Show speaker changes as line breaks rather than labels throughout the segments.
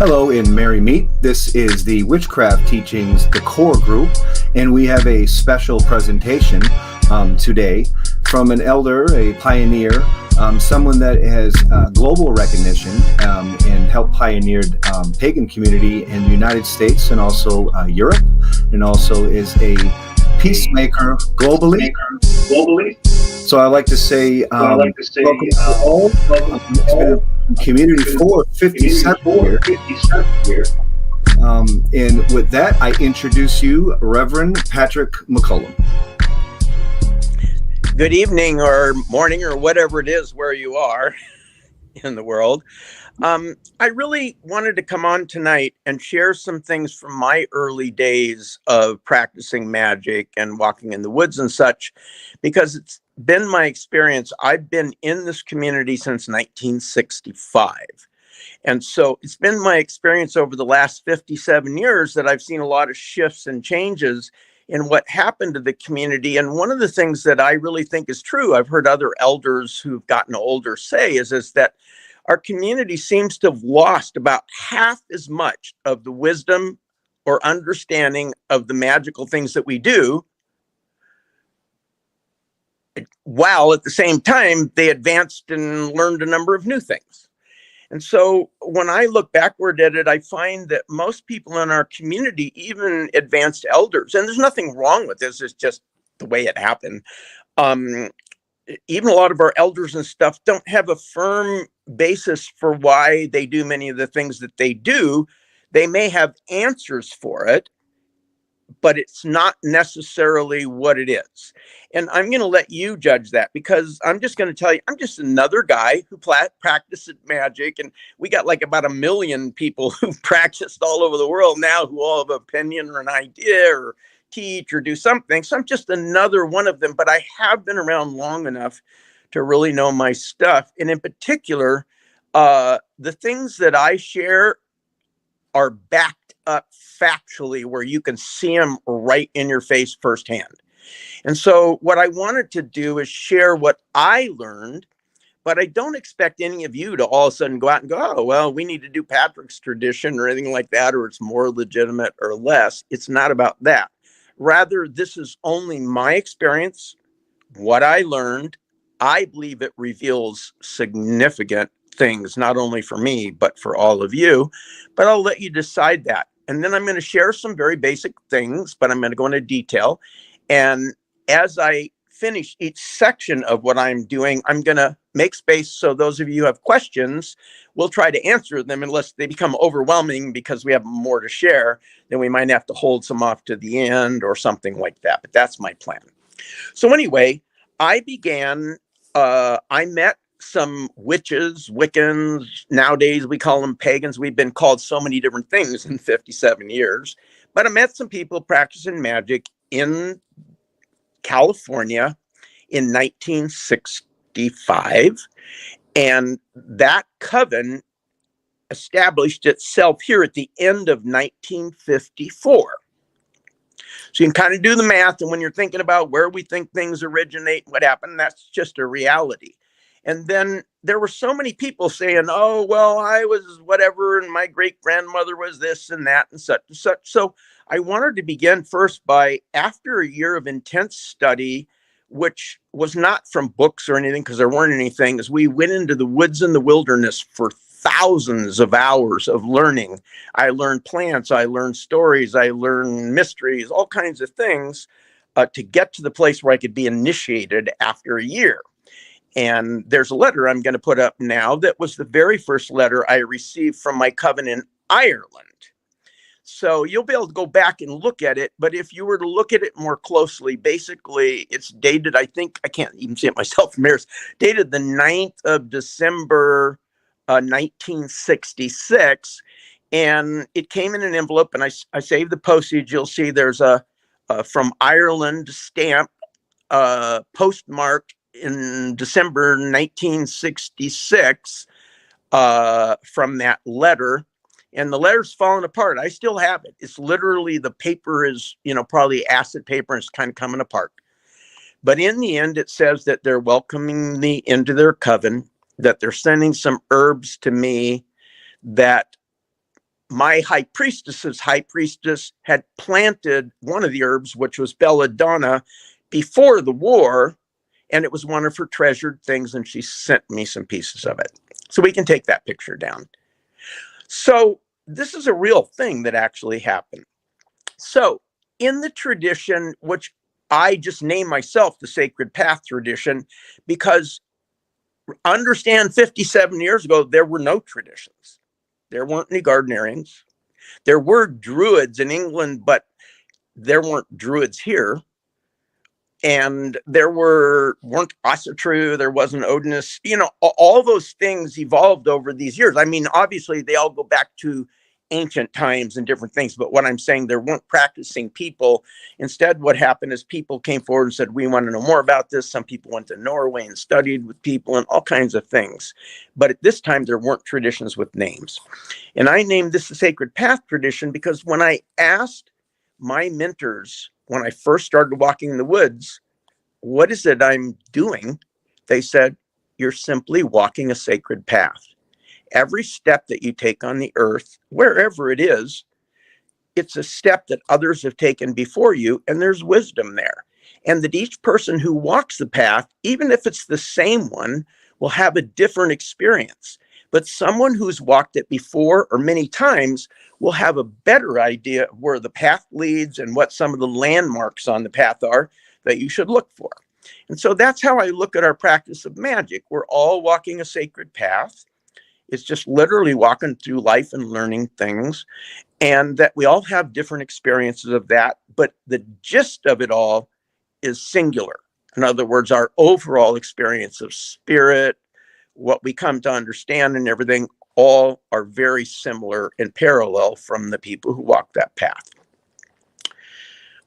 Hello and merry meet. This is the Witchcraft Teachings, the core group, and we have a special presentation today from an elder, a pioneer, someone that has global recognition and helped pioneer pagan community in the United States and also Europe, and also is a peacemaker globally. So I like to say, welcome to all. It's been in community for 57 years. And with that, I introduce you, Reverend Patrick McCollum.
Good evening or morning or whatever it is where you are in the world. I really wanted to come on tonight and share some things from my early days of practicing magic and walking in the woods and such, because it's been my experience. I've been in this community since 1965. And so it's been my experience over the last 57 years that I've seen a lot of shifts and changes in what happened to the community. And one of the things that I really think is true, I've heard other elders who've gotten older say, is that our community seems to have lost about half as much of the wisdom or understanding of the magical things that we do, while at the same time they advanced and learned a number of new things. And so when I look backward at it, I find that most people in our community, even advanced elders, and there's nothing wrong with this, it's just the way it happened. Even a lot of our elders and stuff don't have a firm basis for why they do many of the things that they do. They may have answers for it, but it's not necessarily what it is. And I'm going to let you judge that, because I'm just going to tell you, I'm just another guy who practiced magic. And we got like about 1 million people who've practiced all over the world now, who all have an opinion or an idea or teach or do something. So I'm just another one of them, but I have been around long enough to really know my stuff. And in particular, the things that I share are backed up factually, where you can see them right in your face firsthand. And so what I wanted to do is share what I learned, but I don't expect any of you to all of a sudden go out and go, oh, well, we need to do Patrick's tradition or anything like that, or it's more legitimate or less. It's not about that. Rather, this is only my experience, what I learned. I believe it reveals significant things, not only for me, but for all of you. But I'll let you decide that. And then I'm going to share some very basic things, but I'm going to go into detail. And as I finish each section of what I'm doing, I'm going to make space so those of you who have questions, we'll try to answer them, unless they become overwhelming because we have more to share. Then we might have to hold some off to the end or something like that. But that's my plan. So anyway, I met some witches, Wiccans. Nowadays we call them pagans. We've been called so many different things in 57 years. But I met some people practicing magic in California in 1965. And that coven established itself here at the end of 1954. So you can kind of do the math. And when you're thinking about where we think things originate, what happened, that's just a reality. And then there were so many people saying, oh, well, I was whatever, and my great grandmother was this and that and such and such. So I wanted to begin first by, after a year of intense study, which was not from books or anything, because there weren't any things, we went into the woods and the wilderness for thousands of hours of learning. I learned plants, I learned stories, I learned mysteries, all kinds of things to get to the place where I could be initiated after a year. And there's a letter I'm going to put up now that was the very first letter I received from my coven in Ireland. So you'll be able to go back and look at it. But if you were to look at it more closely, basically it's dated, I think, I can't even see it myself from here, it's dated the 9th of December, 1966. And it came in an envelope, and I saved the postage. You'll see there's a from Ireland stamp, postmarked in December 1966 from that letter. And the letter's fallen apart. I still have it. It's literally, the paper is, probably acid paper, and it's kind of coming apart. But in the end, it says that they're welcoming me into their coven, that they're sending some herbs to me that my high priestess had planted one of the herbs, which was belladonna, before the war, and it was one of her treasured things, and she sent me some pieces of it. So we can take that picture down. So this is a real thing that actually happened. So in the tradition, which I just named myself the Sacred Path tradition, because understand 57 years ago, there were no traditions. There weren't any Gardnerians. There were Druids in England, but there weren't Druids here. And there weren't Asatru, there wasn't Odinist, all those things evolved over these years. I mean, obviously they all go back to ancient times and different things, but what I'm saying, there weren't practicing people. Instead, what happened is people came forward and said, we want to know more about this. Some people went to Norway and studied with people and all kinds of things. But at this time, there weren't traditions with names. And I named this the Sacred Path tradition because when I asked my mentors, when I first started walking in the woods, what is it I'm doing? They said, you're simply walking a sacred path. Every step that you take on the earth, wherever it is, it's a step that others have taken before you, and there's wisdom there. And that each person who walks the path, even if it's the same one, will have a different experience. But someone who's walked it before or many times will have a better idea of where the path leads and what some of the landmarks on the path are that you should look for. And so that's how I look at our practice of magic. We're all walking a sacred path. It's just literally walking through life and learning things, and that we all have different experiences of that. But the gist of it all is singular. In other words, our overall experience of spirit, what we come to understand and everything, all are very similar and parallel from the people who walk that path.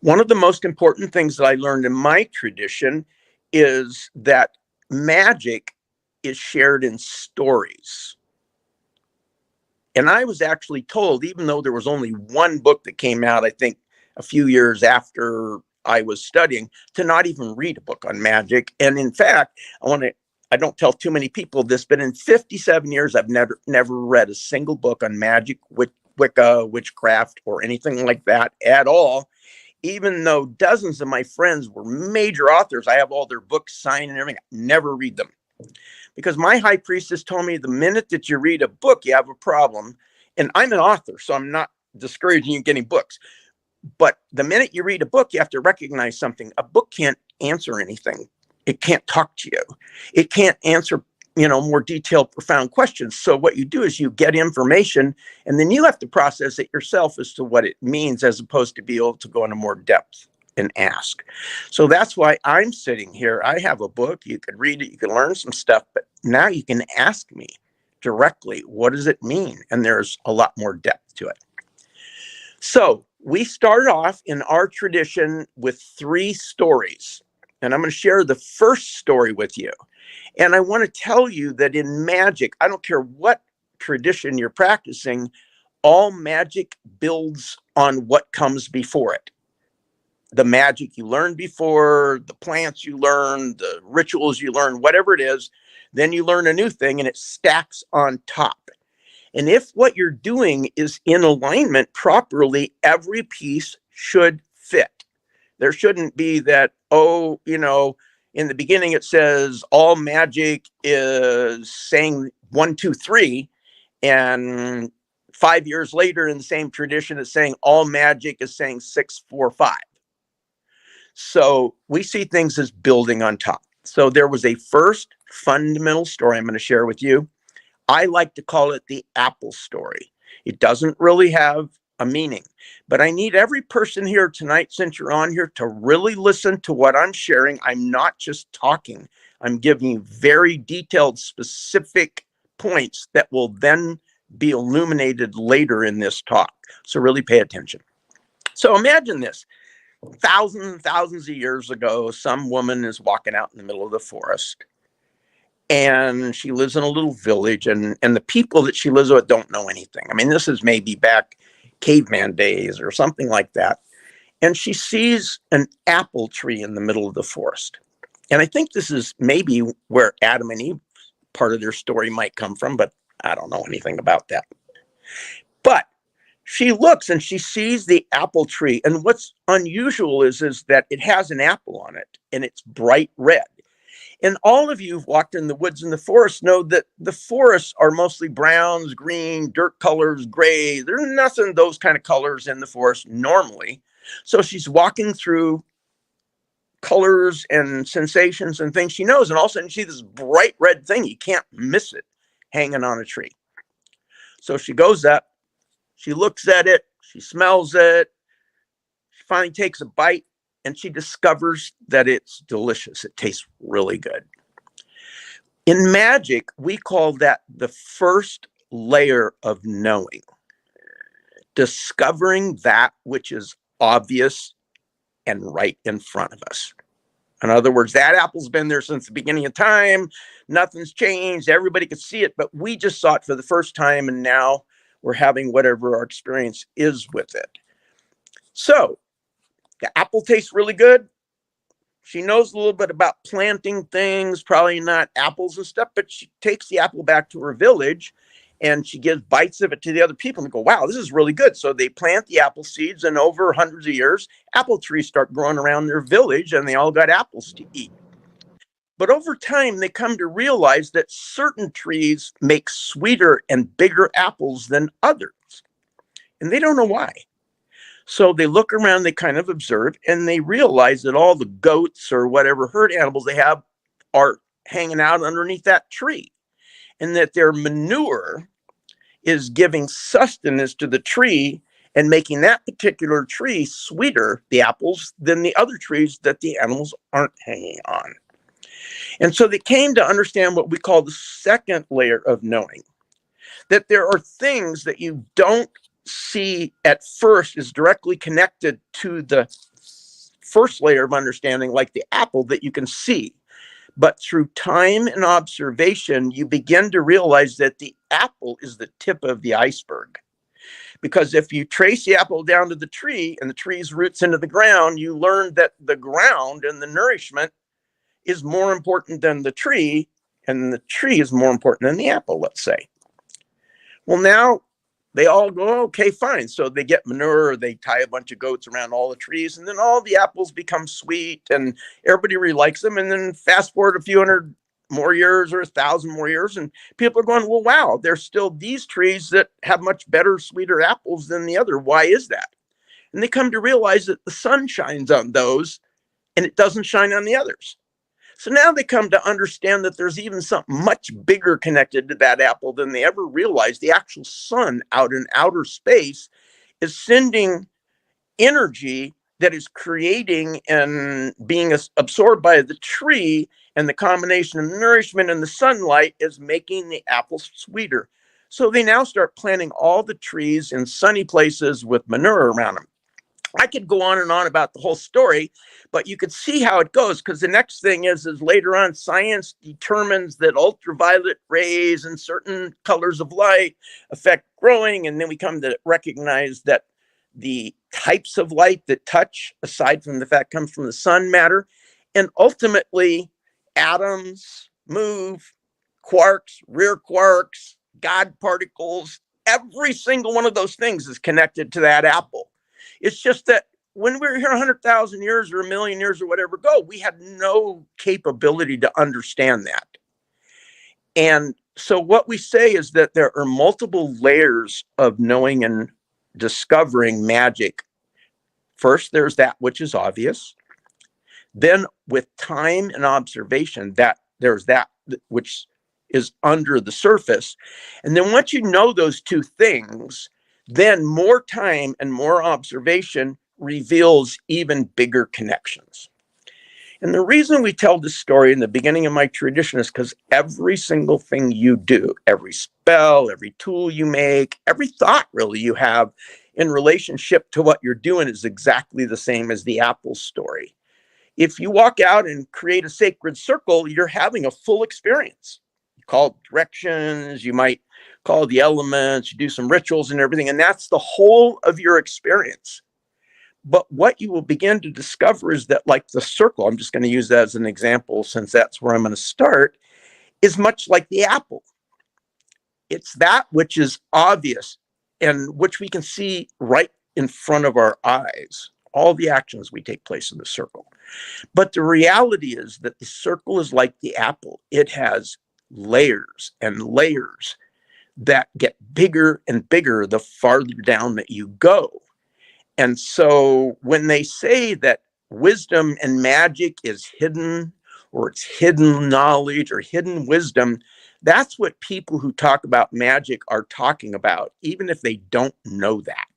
One of the most important things that I learned in my tradition is that magic is shared in stories. And I was actually told, even though there was only one book that came out, I think a few years after I was studying, to not even read a book on magic. And in fact, I don't tell too many people this, but in 57 years, I've never read a single book on magic, Wicca, witchcraft, or anything like that at all. Even though dozens of my friends were major authors, I have all their books signed and everything, I never read them. Because my high priestess told me the minute that you read a book, you have a problem. And I'm an author, so I'm not discouraging you getting books. But the minute you read a book, you have to recognize something. A book can't answer anything. It can't talk to you. It can't answer, more detailed, profound questions. So what you do is you get information, and then you have to process it yourself as to what it means, as opposed to be able to go into more depth and ask. So that's why I'm sitting here. I have a book. You could read it. You can learn some stuff. But now you can ask me directly, what does it mean? And there's a lot more depth to it. So we start off in our tradition with 3 stories. And I'm going to share the first story with you. And I want to tell you that in magic, I don't care what tradition you're practicing, all magic builds on what comes before it. The magic you learned before, the plants you learned, the rituals you learned, whatever it is, then you learn a new thing and it stacks on top. And if what you're doing is in alignment properly, every piece should fit. There shouldn't be that, in the beginning it says all magic is saying 1, 2, 3, and 5 years later in the same tradition it's saying all magic is saying 6, 4, 5. So we see things as building on top. So there was a first fundamental story I'm going to share with you. I like to call it the apple story. It doesn't really have a meaning, but I need every person here tonight, since you're on here, to really listen to what I'm sharing. I'm not just talking. I'm giving you very detailed, specific points that will then be illuminated later in this talk. So really pay attention. So imagine this. Thousands and thousands of years ago, some woman is walking out in the middle of the forest, and she lives in a little village, and the people that she lives with don't know anything. I mean, this is maybe back caveman days or something like that. And she sees an apple tree in the middle of the forest. And I think this is maybe where Adam and Eve, part of their story might come from, but I don't know anything about that. But she looks and she sees the apple tree. And what's unusual is that it has an apple on it and it's bright red. And all of you who've walked in the woods and the forest know that the forests are mostly browns, green, dirt colors, gray. There's nothing those kind of colors in the forest normally. So she's walking through colors and sensations and things she knows. And all of a sudden, she sees this bright red thing. You can't miss it hanging on a tree. So she goes up, she looks at it, she smells it, she finally takes a bite, and she discovers that it's delicious. It tastes really good. In magic, we call that the first layer of knowing, discovering that which is obvious and right in front of us. In other words, that apple's been there since the beginning of time. Nothing's changed. Everybody could see it, but we just saw it for the first time, and now we're having whatever our experience is with it. So the apple tastes really good. She knows a little bit about planting things, probably not apples and stuff, but she takes the apple back to her village and she gives bites of it to the other people and go, wow, this is really good. So they plant the apple seeds, and over hundreds of years, apple trees start growing around their village and they all got apples to eat. But over time, they come to realize that certain trees make sweeter and bigger apples than others. And they don't know why. So they look around, they kind of observe, and they realize that all the goats or whatever herd animals they have are hanging out underneath that tree, and that their manure is giving sustenance to the tree and making that particular tree sweeter, the apples, than the other trees that the animals aren't hanging on. And so they came to understand what we call the second layer of knowing, that there are things that you don't see at first is directly connected to the first layer of understanding, like the apple that you can see. But through time and observation, you begin to realize that the apple is the tip of the iceberg. Because if you trace the apple down to the tree and the tree's roots into the ground, you learn that the ground and the nourishment is more important than the tree, and the tree is more important than the apple, let's say. Well, now they all go, okay, fine. So they get manure, they tie a bunch of goats around all the trees, and then all the apples become sweet and everybody really likes them. And then fast forward a few hundred more years or 1,000 more years, and people are going, well, wow, there's still these trees that have much better, sweeter apples than the other. Why is that? And they come to realize that the sun shines on those and it doesn't shine on the others. So now they come to understand that there's even something much bigger connected to that apple than they ever realized. The actual sun out in outer space is sending energy that is creating and being absorbed by the tree, and the combination of nourishment and the sunlight is making the apples sweeter. So they now start planting all the trees in sunny places with manure around them. I could go on and on about the whole story, but you could see how it goes, because the next thing is later on, science determines that ultraviolet rays and certain colors of light affect growing. And then we come to recognize that the types of light that touch, aside from the fact comes from the sun, matter. And ultimately, atoms move, quarks, rear quarks, God particles, every single one of those things is connected to that apple. It's just that when we were here 100,000 years or 1,000,000 years or whatever ago, we had no capability to understand that. And so what we say is that there are multiple layers of knowing and discovering magic. First, there's that which is obvious. Then with time and observation, that there's that which is under the surface. And then once you know those two things, then more time and more observation reveals even bigger connections. And the reason we tell this story in the beginning of my tradition is because every single thing you do, every spell, every tool you make, every thought really you have in relationship to what you're doing is exactly the same as the apple story. If you walk out and create a sacred circle, you're having a full experience. You call it directions, you might call the elements, you do some rituals and everything, and that's the whole of your experience. But what you will begin to discover is that, like the circle, I'm just going to use that as an example since that's where I'm going to start, is much like the apple. It's that which is obvious. and which we can see right in front of our eyes, all the actions we take place in the circle. But the reality is that the circle is like the apple. It has layers and layers that get bigger and bigger the farther down that you go. And so when they say that wisdom and magic is hidden, or it's hidden knowledge or hidden wisdom, that's what people who talk about magic are talking about, even if they don't know that.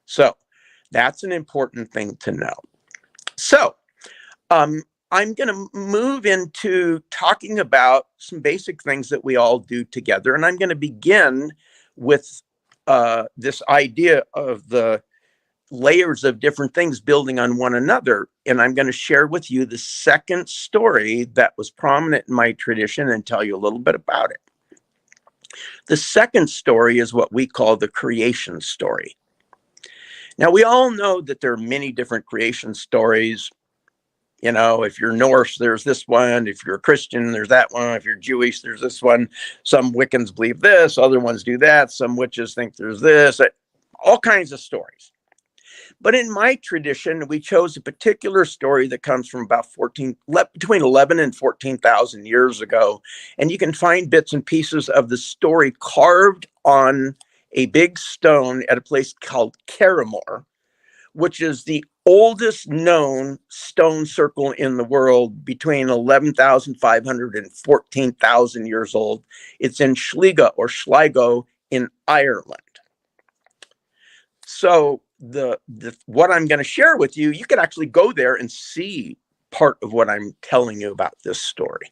So that's an important thing to know. So I'm going to move into talking about some basic things that we all do together. And I'm going to begin with this idea of the layers of different things building on one another. And I'm going to share with you the second story that was prominent in my tradition and tell you a little bit about it. The second story is what we call the creation story. Now, we all know that there are many different creation stories. You know, if you're Norse, there's this one. If you're a Christian, there's that one. If you're Jewish, there's this one. Some Wiccans believe this. Other ones do that. Some witches think there's this. All kinds of stories. But in my tradition, we chose a particular story that comes from about between 11 and 14,000 years ago. And you can find bits and pieces of the story carved on a big stone at a place called Caramore, which is the oldest known stone circle in the world, between 11,500 and 14,000 years old. It's in Sligo in Ireland. So what I'm going to share with you, you could actually go there and see part of what I'm telling you about this story.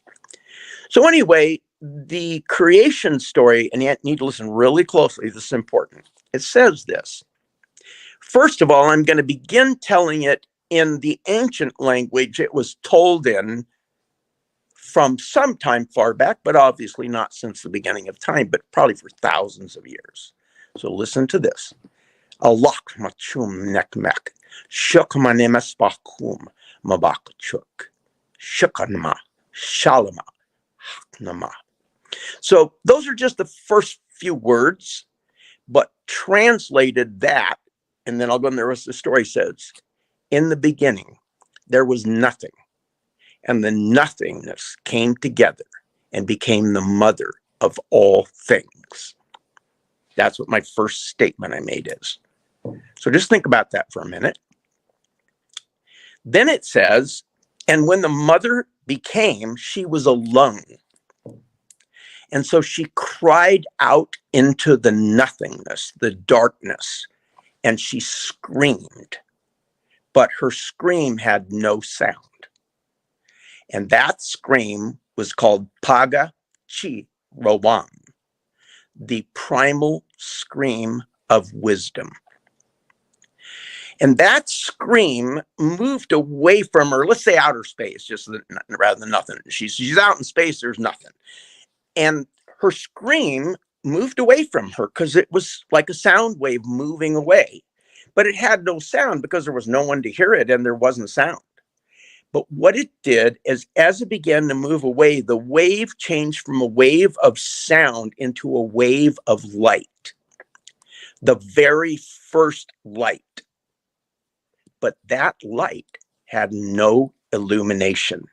So anyway, the creation story, and you need to listen really closely, this is important. It says this. First of all, I'm going to begin telling it in the ancient language it was told in from some time far back, but obviously not since the beginning of time, but probably for thousands of years. So listen to this. Alak machum nekmek, shukmanemes bakum, mabakchuk, shukanma, shalama, haknama. So those are just the first few words, but translated that, and then I'll go in there. The story says, in the beginning, there was nothing, and the nothingness came together and became the mother of all things. That's what my first statement I made is. So just think about that for a minute. Then it says, and when the mother became, she was alone. And so she cried out into the nothingness, the darkness, and she screamed. But her scream had no sound. And that scream was called Paga Chi Rowan, the primal scream of wisdom. And that scream moved away from her, let's say outer space, just rather than nothing. She's out in space, there's nothing. And her scream moved away from her because it was like a sound wave moving away. But it had no sound because there was no one to hear it and there wasn't sound. But what it did is, as it began to move away, the wave changed from a wave of sound into a wave of light. The very first light. But that light had no illumination.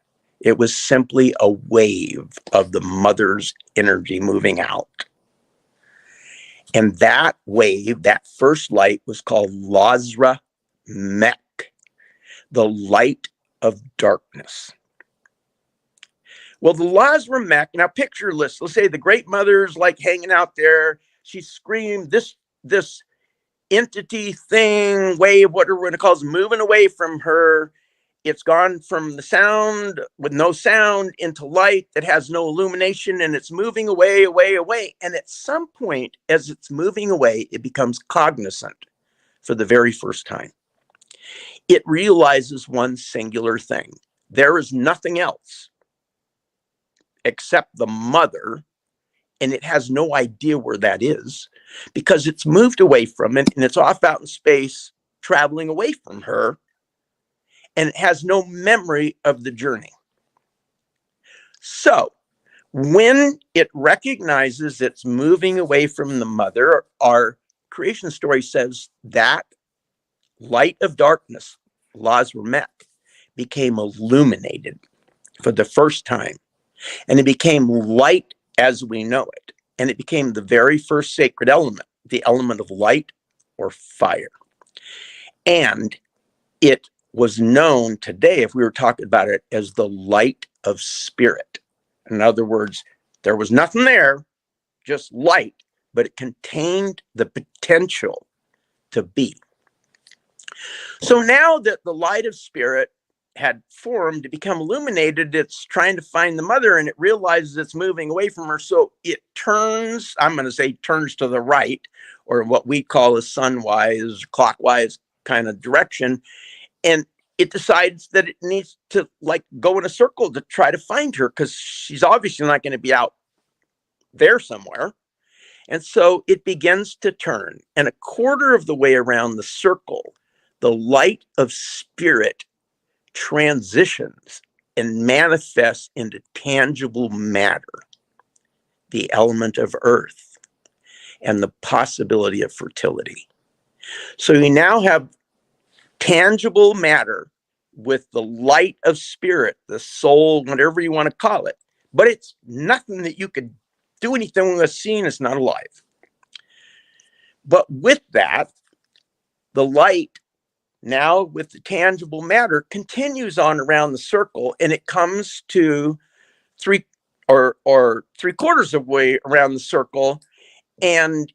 It was simply a wave of the mother's energy moving out. And that wave, that first light, was called Lazra Mek, the light of darkness. Well, the Lazra Mek, now picture this. Let's say the great mother's like hanging out there. She screamed, this entity, thing, wave, whatever we're going to call it, is moving away from her. It's gone from the sound with no sound into light that has no illumination, and it's moving away, away, away. And at some point, as it's moving away, it becomes cognizant for the very first time. It realizes one singular thing. There is nothing else except the mother, and it has no idea where that is because it's moved away from it and it's off out in space, traveling away from her, and it has no memory of the journey. So When it recognizes it's moving away from the mother, our creation story says that light of darkness, Lazarmek, became illuminated for the first time. And it became light as we know it. And it became the very first sacred element, the element of light or fire. And it was known today, if we were talking about it, as the light of spirit. In other words, there was nothing there, just light, but it contained the potential to be. So now that the light of spirit had formed to become illuminated, it's trying to find the mother, and it realizes it's moving away from her. So it turns, I'm going to say turns to the right, or what we call a sunwise, clockwise kind of direction. And it decides that it needs to like go in a circle to try to find her, because she's obviously not going to be out there somewhere. And so it begins to turn, and a quarter of the way around the circle, the light of spirit transitions and manifests into tangible matter, the element of earth, and the possibility of fertility. So you now have tangible matter with the light of spirit, the soul, whatever you want to call it. But it's nothing that you could do anything with, seeing it's not alive. But with that, the light, now with the tangible matter, continues on around the circle, and it comes to three quarters of the way around the circle, and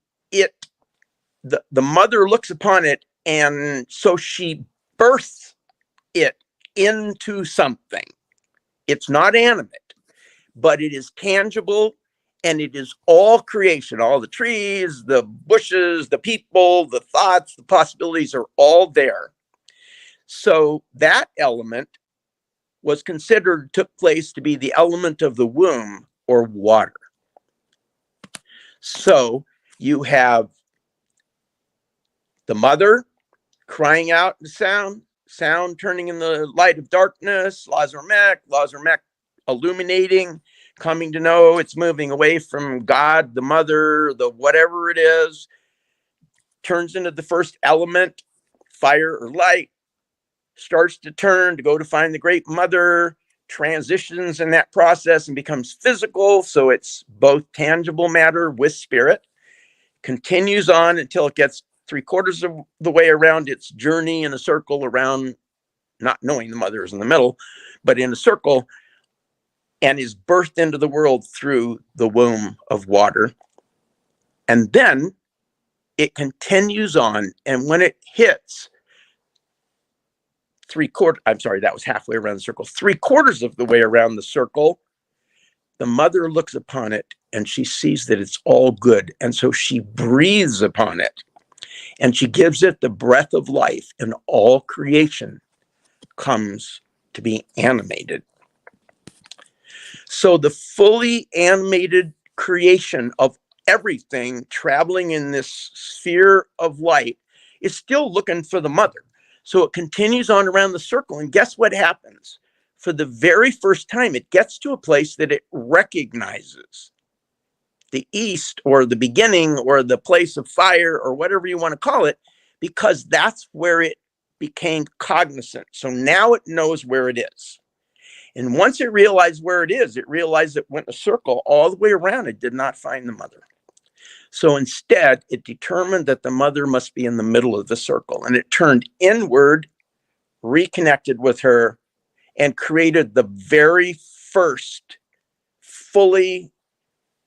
the mother looks upon it, and so she births it into something. It's not animate, but it is tangible, and it is all creation. All the trees, the bushes, the people, the thoughts, the possibilities are all there. So that element was considered, took place to be the element of the womb, or water. So you have the mother crying out in sound turning in the light of darkness, Lazarmek illuminating, coming to know it's moving away from God, the mother, the whatever it is, turns into the first element, fire or light, starts to turn to go to find the great mother, transitions in that process and becomes physical. So it's both tangible matter with spirit, continues on until it gets three quarters of the way around its journey in a circle around, not knowing the mother is in the middle, but in a circle, and is birthed into the world through the womb of water. And then it continues on. And when it hits that was halfway around the circle, three quarters of the way around the circle, the mother looks upon it and she sees that it's all good. And so she breathes upon it and she gives it the breath of life, and all creation comes to be animated. So the fully animated creation of everything traveling in this sphere of light is still looking for the mother. So it continues on around the circle, and guess what happens? For the very first time, it gets to a place that it recognizes the east, or the beginning, or the place of fire, or whatever you want to call it, because that's where it became cognizant. So now it knows where it is. And once it realized where it is, it realized it went a circle all the way around. It did not find the mother. So instead, it determined that the mother must be in the middle of the circle, and it turned inward, reconnected with her, and created the very first fully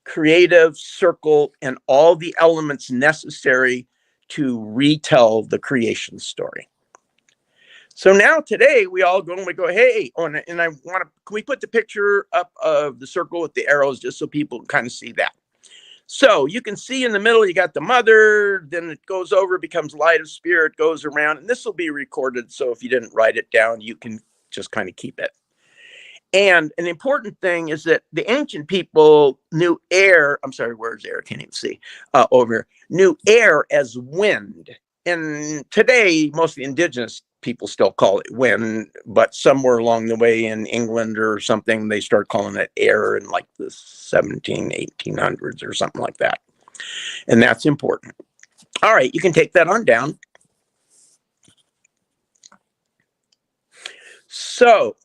creative circle and all the elements necessary to retell the creation story. So now today we all go and we go, hey, and I want to, can we put the picture up of the circle with the arrows just so people can kind of see that? So you can see in the middle, you got the mother, then it goes over, becomes light of spirit, goes around, and this will be recorded. So if you didn't write it down, you can just kind of keep it. And an important thing is that the ancient people knew air. I'm sorry, where's air? I can't even see over here. Knew air as wind. And today, most of the indigenous people still call it when, but somewhere along the way in England or something, they start calling it air in like the 1800s or something like that. And that's important. All right, you can take that on down. So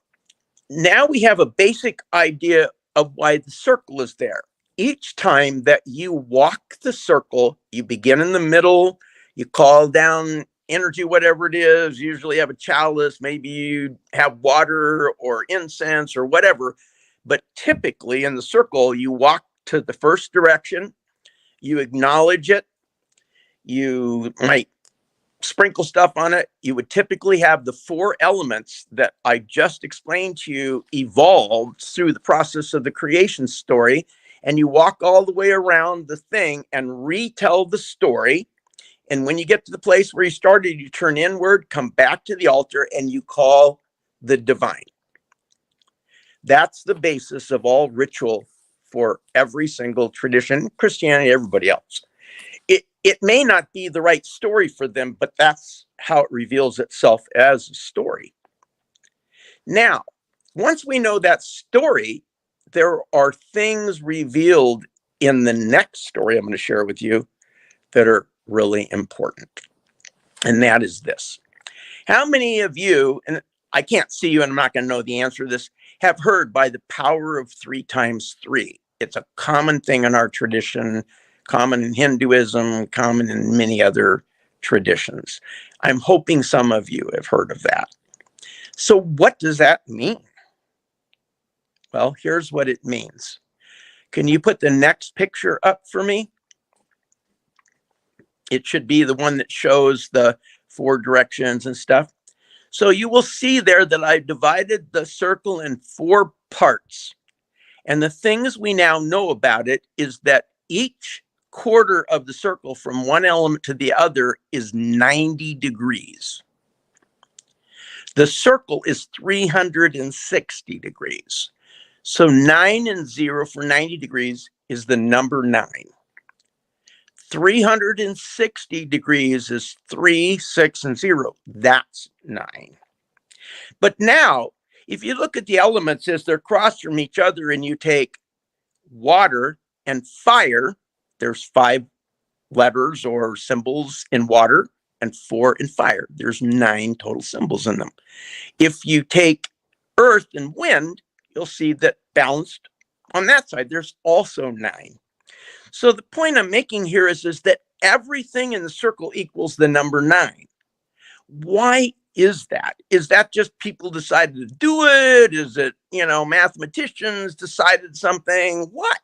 now we have a basic idea of why the circle is there. Each time that you walk the circle, you begin in the middle, you call down energy, whatever it is, usually have a chalice, maybe you have water or incense or whatever. But typically in the circle, you walk to the first direction, you acknowledge it, you might sprinkle stuff on it. You would typically have the 4 elements that I just explained to you evolved through the process of the creation story. And you walk all the way around the thing and retell the story. And when you get to the place where you started, you turn inward, come back to the altar, and you call the divine. That's the basis of all ritual for every single tradition, Christianity, everybody else. It may not be the right story for them, but that's how it reveals itself as a story. Now, once we know that story, there are things revealed in the next story I'm going to share with you that are really important. And that is this. How many of you, and I can't see you and I'm not going to know the answer to this, have heard by the power of 3 times 3? It's a common thing in our tradition, common in Hinduism, common in many other traditions. I'm hoping some of you have heard of that. So what does that mean? Well, here's what it means. Can you put the next picture up for me? It should be the one that shows the 4 directions and stuff. So you will see there that I've divided the circle in 4 parts. And the things we now know about it is that each quarter of the circle from one element to the other is 90 degrees. The circle is 360 degrees. So 9 and 0 for 90 degrees is the number 9. 360 degrees is 3, 6, and 0. That's 9. But now, if you look at the elements as they're crossed from each other and you take water and fire, there's 5 letters or symbols in water and 4 in fire. There's 9 total symbols in them. If you take earth and wind, you'll see that balanced on that side, there's also 9. So the point I'm making here is that everything in the circle equals the number 9. Why is that? Is that just people decided to do it? Is it, mathematicians decided something? What?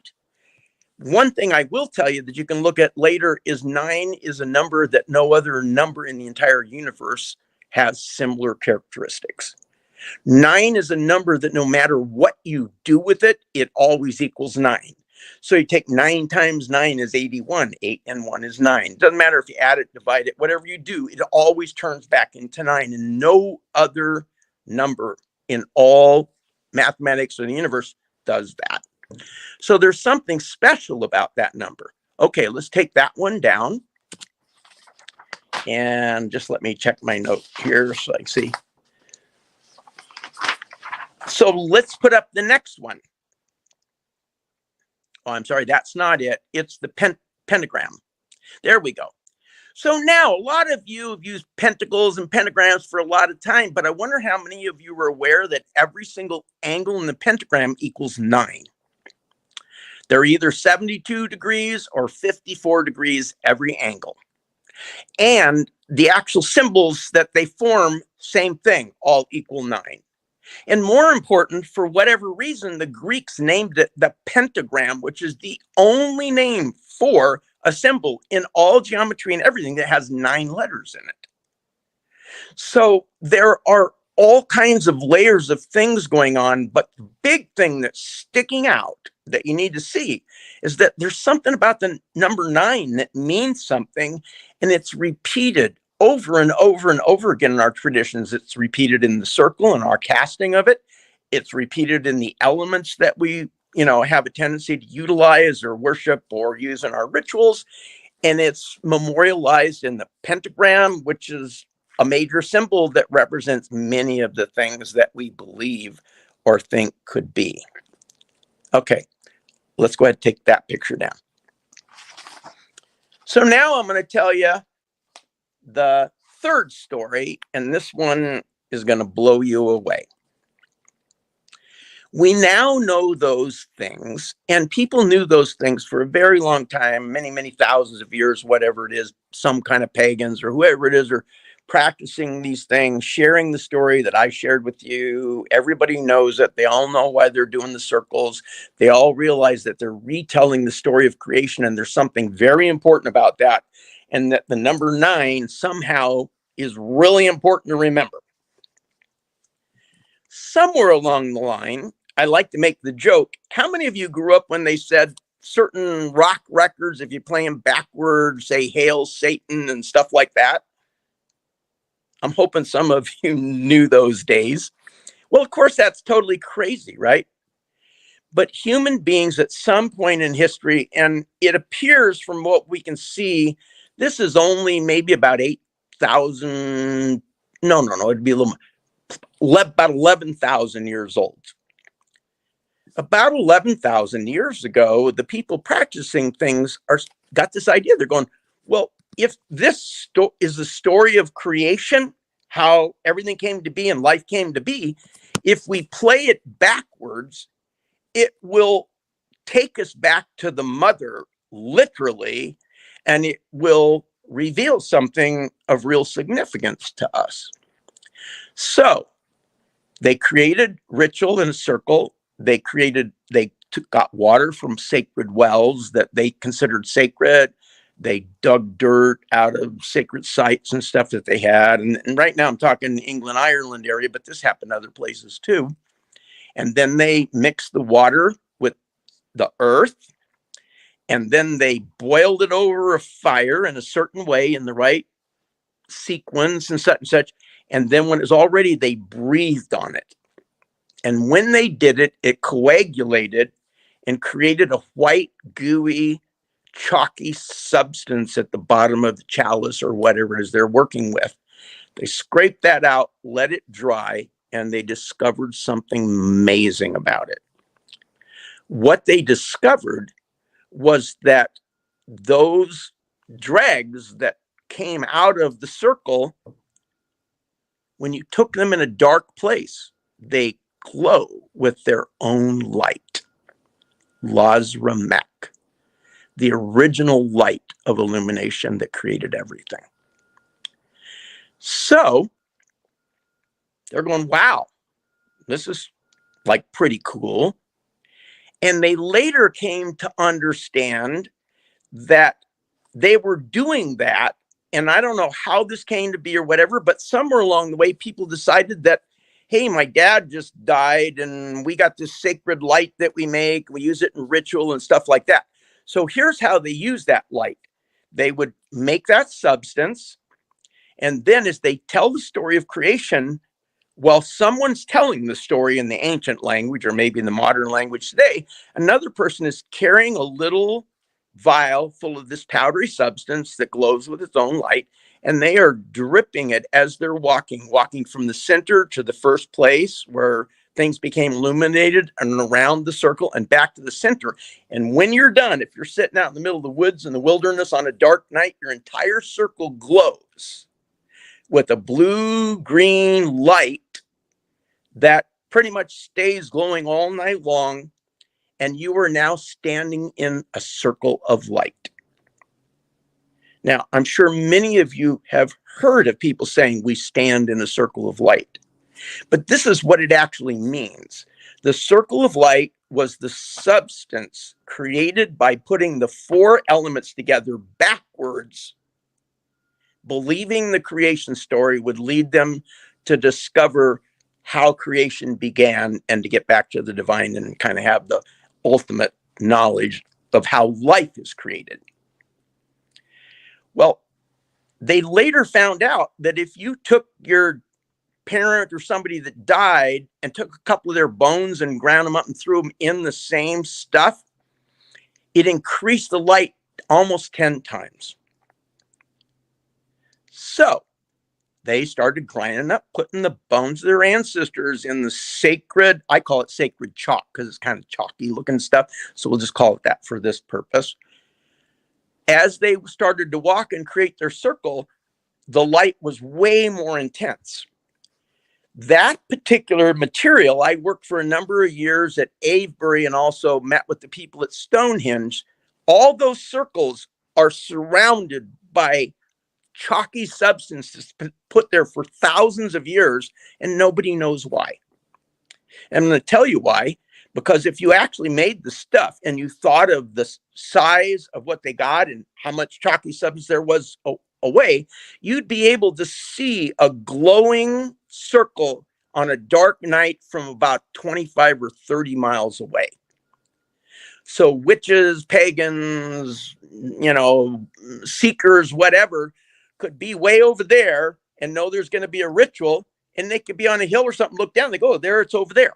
One thing I will tell you that you can look at later is 9 is a number that no other number in the entire universe has similar characteristics. 9 is a number that no matter what you do with it, it always equals 9. So you take 9 times 9 is 81. 8 and 1 is 9. Doesn't matter if you add it, divide it, whatever you do, it always turns back into 9. And no other number in all mathematics or the universe does that. So there's something special about that number. Okay, let's take that one down. And just let me check my note here so I can see. So let's put up the next one. Oh, I'm sorry, that's not it. It's the pentagram. There we go. So now a lot of you have used pentacles and pentagrams for a lot of time, but I wonder how many of you were aware that every single angle in the pentagram equals 9. They're either 72 degrees or 54 degrees every angle. And the actual symbols that they form, same thing, all equal 9. And more important, for whatever reason, the Greeks named it the pentagram, which is the only name for a symbol in all geometry and everything that has 9 letters in it. So there are all kinds of layers of things going on, but the big thing that's sticking out that you need to see is that there's something about the number 9 that means something, and it's repeated over and over and over again in our traditions. It's repeated in the circle and our casting of it. It's repeated in the elements that we, have a tendency to utilize or worship or use in our rituals. And it's memorialized in the pentagram, which is a major symbol that represents many of the things that we believe or think could be. Okay, let's go ahead and take that picture down. So now I'm going to tell you the third story, and this one is going to blow you away. We now know those things, and people knew those things for a very long time, many, many thousands of years, whatever it is, some kind of pagans or whoever it is, are practicing these things, sharing the story that I shared with you. Everybody knows it. They all know why they're doing the circles. They all realize that they're retelling the story of creation, and there's something very important about that, and that the number 9 somehow is really important to remember. Somewhere along the line, I like to make the joke, how many of you grew up when they said certain rock records, if you play them backwards, say Hail Satan and stuff like that? I'm hoping some of you knew those days. Well, of course, that's totally crazy, right? But human beings at some point in history, and it appears from what we can see, this is only maybe about 8,000, no, it'd be a little, about 11,000 years old. About 11,000 years ago, the people practicing things got this idea. They're going, well, if this is the story of creation, how everything came to be and life came to be, if we play it backwards, it will take us back to the mother, literally, and it will reveal something of real significance to us. So they created ritual in a circle. They got water from sacred wells that they considered sacred. They dug dirt out of sacred sites and stuff that they had. And right now I'm talking England, Ireland area, but this happened other places too. And then they mixed the water with the earth. And then they boiled it over a fire in a certain way, in the right sequence and such and such. And then when it was all ready, they breathed on it. And when they did it, it coagulated and created a white, gooey, chalky substance at the bottom of the chalice or whatever it is they're working with. They scraped that out, let it dry, and they discovered something amazing about it. What they discovered was that those dregs that came out of the circle, when you took them in a dark place, they glow with their own light. Lazramek, the original light of illumination that created everything. So they're going, wow, this is like pretty cool. And they later came to understand that they were doing that. And I don't know how this came to be or whatever, but somewhere along the way, people decided that, hey, my dad just died and we got this sacred light that we make. We use it in ritual and stuff like that. So here's how they use that light. They would make that substance. And then as they tell the story of creation, while someone's telling the story in the ancient language or maybe in the modern language today, another person is carrying a little vial full of this powdery substance that glows with its own light, and they are dripping it as they're walking from the center to the first place where things became illuminated and around the circle and back to the center. And when you're done, if you're sitting out in the middle of the woods in the wilderness on a dark night, your entire circle glows with a blue-green light that pretty much stays glowing all night long, and you are now standing in a circle of light. Now, I'm sure many of you have heard of people saying we stand in a circle of light, but this is what it actually means. The circle of light was the substance created by putting the 4 elements together backwards, believing the creation story would lead them to discover how creation began and to get back to the divine and kind of have the ultimate knowledge of how life is created. Well, they later found out that if you took your parent or somebody that died and took a couple of their bones and ground them up and threw them in the same stuff, it increased the light almost 10 times. So they started grinding up, putting the bones of their ancestors in the sacred, I call it sacred chalk because it's kind of chalky looking stuff. So we'll just call it that for this purpose. As they started to walk and create their circle, the light was way more intense. That particular material, I worked for a number of years at Avebury and also met with the people at Stonehenge. All those circles are surrounded by chalky substances put there for thousands of years, and nobody knows why. And I'm going to tell you why. Because if you actually made the stuff and you thought of the size of what they got and how much chalky substance there was away, you'd be able to see a glowing circle on a dark night from about 25 or 30 miles away. So witches, pagans, seekers, whatever, could be way over there and know there's going to be a ritual, and they could be on a hill or something, look down, they go, oh, there, it's over there.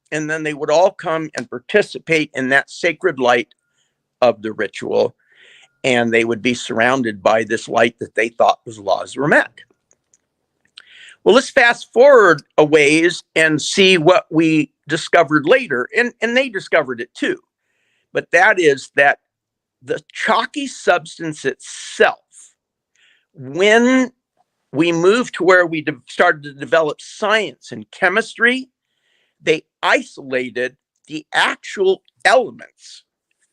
And then they would all come and participate in that sacred light of the ritual. And they would be surrounded by this light that they thought was Lazarus. Well, let's fast forward a ways and see what we discovered later. And they discovered it too. But that is that the chalky substance itself, when we moved to where we started to develop science and chemistry, they isolated the actual elements,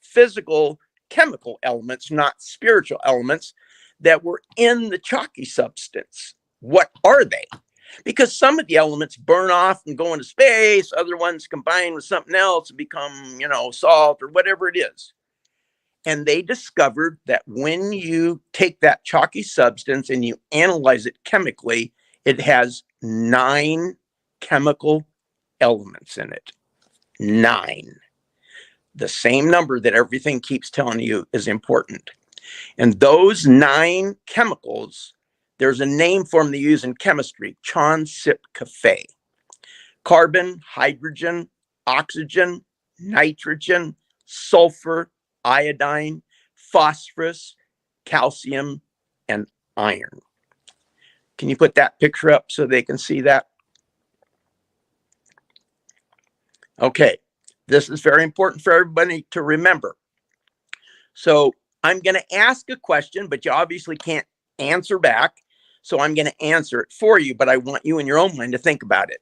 physical, chemical elements, not spiritual elements, that were in the chalky substance. What are they? Because some of the elements burn off and go into space, other ones combine with something else and become, salt or whatever it is. And they discovered that when you take that chalky substance and you analyze it chemically, it has 9 chemical elements in it. 9. The same number that everything keeps telling you is important. And those 9 chemicals, there's a name for them they use in chemistry, Chon-Sip-Cafe. Carbon, hydrogen, oxygen, nitrogen, sulfur, iodine, phosphorus, calcium, and iron. Can you put that picture up so they can see that? Okay, this is very important for everybody to remember. So I'm going to ask a question, but you obviously can't answer back. So I'm going to answer it for you, but I want you in your own mind to think about it.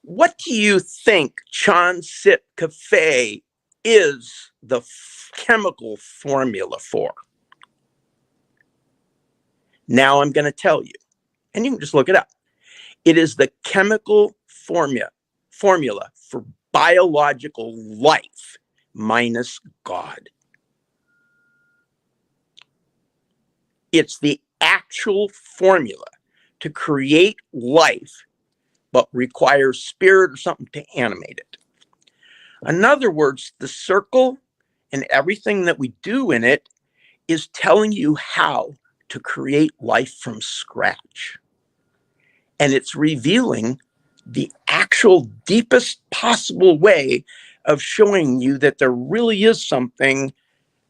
What do you think Chon-Sip-Cafe is the chemical formula for? Now I'm going to tell you, and you can just look it up. It is the chemical formula for biological life minus God. It's the actual formula to create life, but requires spirit or something to animate it. In other words, the circle and everything that we do in it is telling you how to create life from scratch. And it's revealing the actual deepest possible way of showing you that there really is something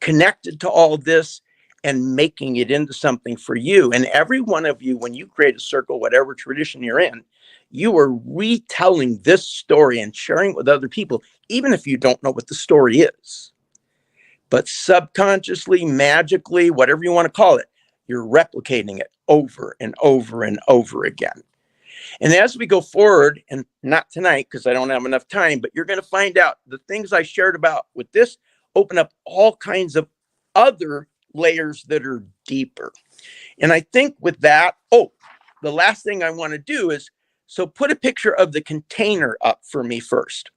connected to all this and making it into something for you. And every one of you, when you create a circle, whatever tradition you're in, you are retelling this story and sharing it with other people, even if you don't know what the story is. But subconsciously, magically, whatever you want to call it, you're replicating it over and over and over again. And as we go forward, and not tonight because I don't have enough time, but you're going to find out the things I shared about with this open up all kinds of other layers that are deeper. And I think with that, the last thing I want to do is, so put a picture of the container up for me first.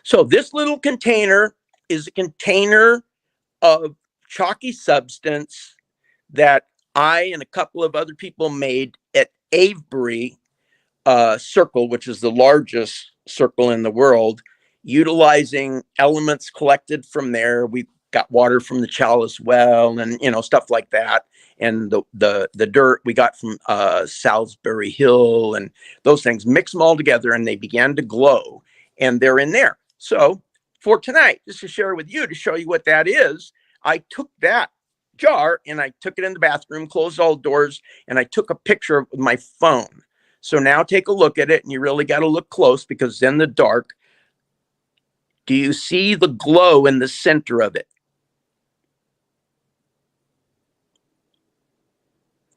So this little container is a container of chalky substance that I and a couple of other people made at Avebury Circle, which is the largest circle in the world, utilizing elements collected from there. We got water from the Chalice well and, stuff like that. And the dirt we got from Salisbury Hill and those things, mix them all together and they began to glow and they're in there. So for tonight, just to share with you, to show you what that is, I took that jar and I took it in the bathroom, closed all doors, and I took a picture of it with my phone. So now take a look at it, and you really got to look close because it's in the dark. Do you see the glow in the center of it?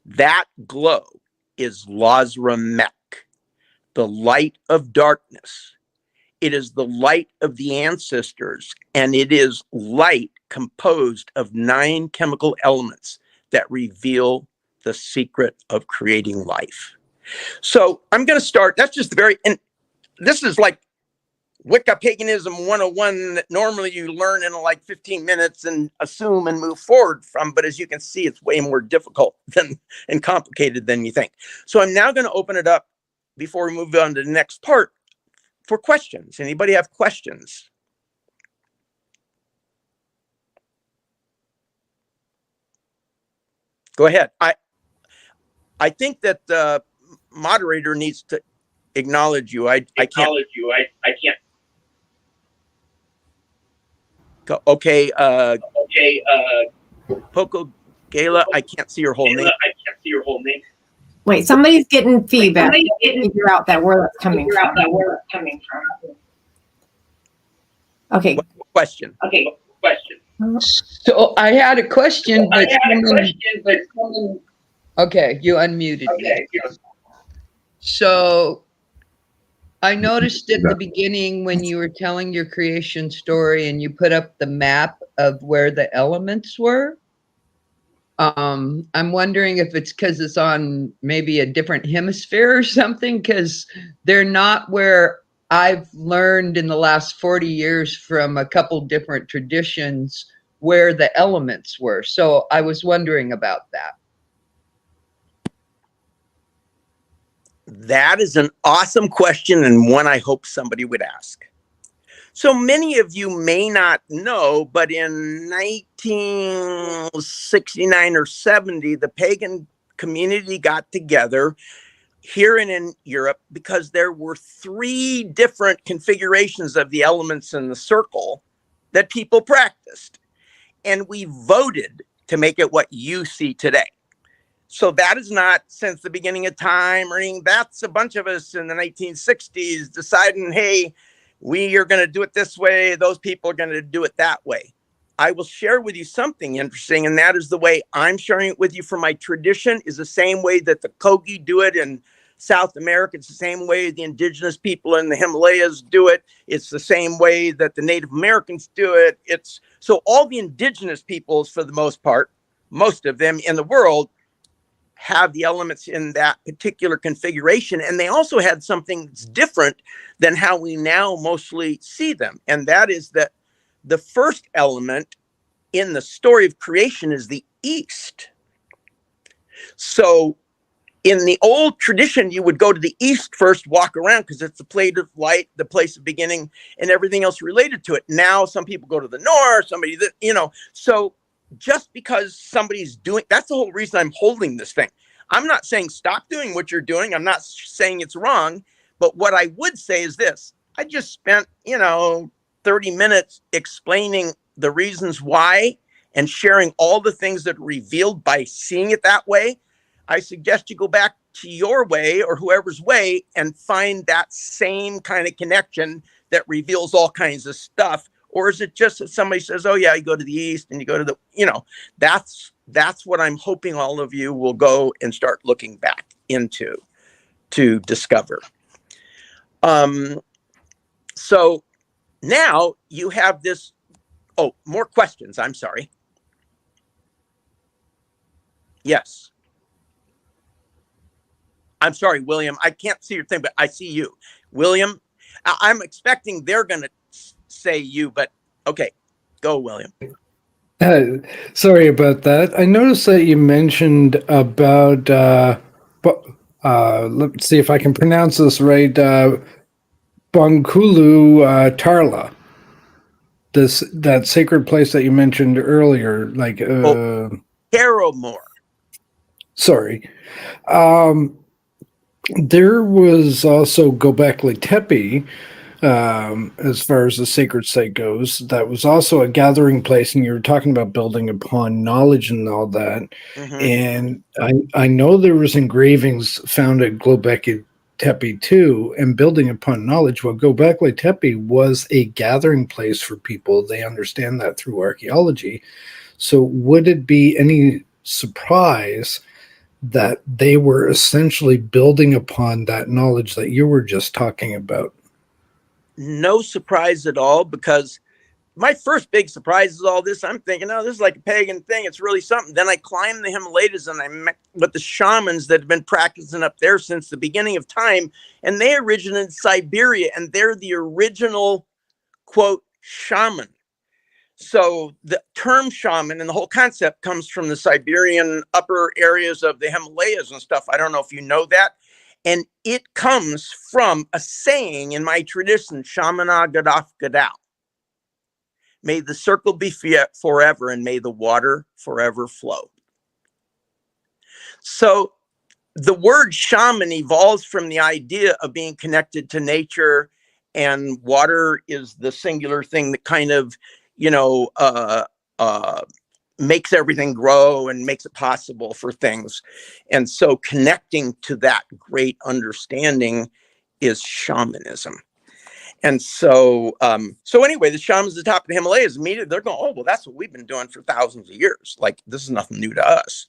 That glow is Lazramek, the light of darkness. It is the light of the ancestors, and it is light composed of 9 chemical elements that reveal the secret of creating life. So I'm going to start. That's just the and this is like Wicca Paganism 101 that normally you learn in like 15 minutes and assume and move forward from. But as you can see, it's way more difficult and complicated than you think. So I'm now going to open it up before we move on to the next part for questions. Anybody have questions? Go ahead. I think that the moderator needs to acknowledge you. I can't. I can't. Okay. Poco Gala, I can't see your whole name.
Wait, somebody's getting feedback. Figure out that where that's coming from. Okay.
Question.
So I had a question, but someone. Okay, you unmuted me. So I noticed at the beginning when you were telling your creation story and you put up the map of where the elements were. I'm wondering if it's because it's on maybe a different hemisphere or something, because they're not where I've learned in the last 40 years from a couple different traditions where the elements were. So I was wondering about that.
That is an awesome question, and one I hope somebody would ask. So many of you may not know, but in 1969 or 70, the pagan community got together here and in Europe because there were 3 different configurations of the elements in the circle that people practiced. And we voted to make it what you see today. So that is not since the beginning of time or anything. That's a bunch of us in the 1960s deciding, hey, we are going to do it this way. Those people are going to do it that way. I will share with you something interesting, and that is the way I'm sharing it with you from my tradition is the same way that the Kogi do it in South America. It's the same way the indigenous people in the Himalayas do it. It's the same way that the Native Americans do it. It's so all the indigenous peoples, for the most part, most of them in the world, have the elements in that particular configuration. And they also had something that's different than how we now mostly see them. And that is that the first element in the story of creation is the east. So in the old tradition, you would go to the east first, walk around because it's the plate of light, the place of beginning, and everything else related to it. Now some people go to the north, somebody that, so just because somebody's doing, that's the whole reason I'm holding this thing. I'm not saying stop doing what you're doing. I'm not saying it's wrong. But what I would say is this. I just spent, 30 minutes explaining the reasons why and sharing all the things that are revealed by seeing it that way. I suggest you go back to your way or whoever's way and find that same kind of connection that reveals all kinds of stuff. Or is it just that somebody says, oh, yeah, you go to the east and you go to the, that's what I'm hoping all of you will go and start looking back into to discover. So now you have this. Oh, more questions. I'm sorry. Yes. I'm sorry, William. I can't see your thing, but I see you. William, I'm expecting they're going to say you, but okay, go, William.
Sorry about that. I noticed that you mentioned about, let's see if I can pronounce this right, Bongkulu Tarla. That sacred place that you mentioned earlier, like
Paramore.
Sorry. There was also Göbekli Tepe, as far as the sacred site goes. That was also a gathering place, and you were talking about building upon knowledge and all that.
Mhm.
And I know there was engravings found at Göbekli Tepe too, and building upon knowledge. Well, Göbekli Tepe was a gathering place for people. They understand that through archaeology. So would it be any surprise that they were essentially building upon that knowledge that you were just talking about?
No surprise at all, because my first big surprise is all this. I'm thinking, oh, this is like a pagan thing. It's really something. Then I climbed the Himalayas and I met with the shamans that have been practicing up there since the beginning of time. And they originated in Siberia, and they're the original, quote, shaman. So the term shaman and the whole concept comes from the Siberian upper areas of the Himalayas and stuff. I don't know if you know that. And it comes from a saying in my tradition, Shamana Gadaf Gadao. May the circle be forever, and may the water forever flow. So the word shaman evolves from the idea of being connected to nature, and water is the singular thing that kind of, makes everything grow and makes it possible for things. And so connecting to that great understanding is shamanism. And so, anyway, the shamans at the top of the Himalayas immediately, they're going, oh, well, that's what we've been doing for thousands of years. Like, this is nothing new to us.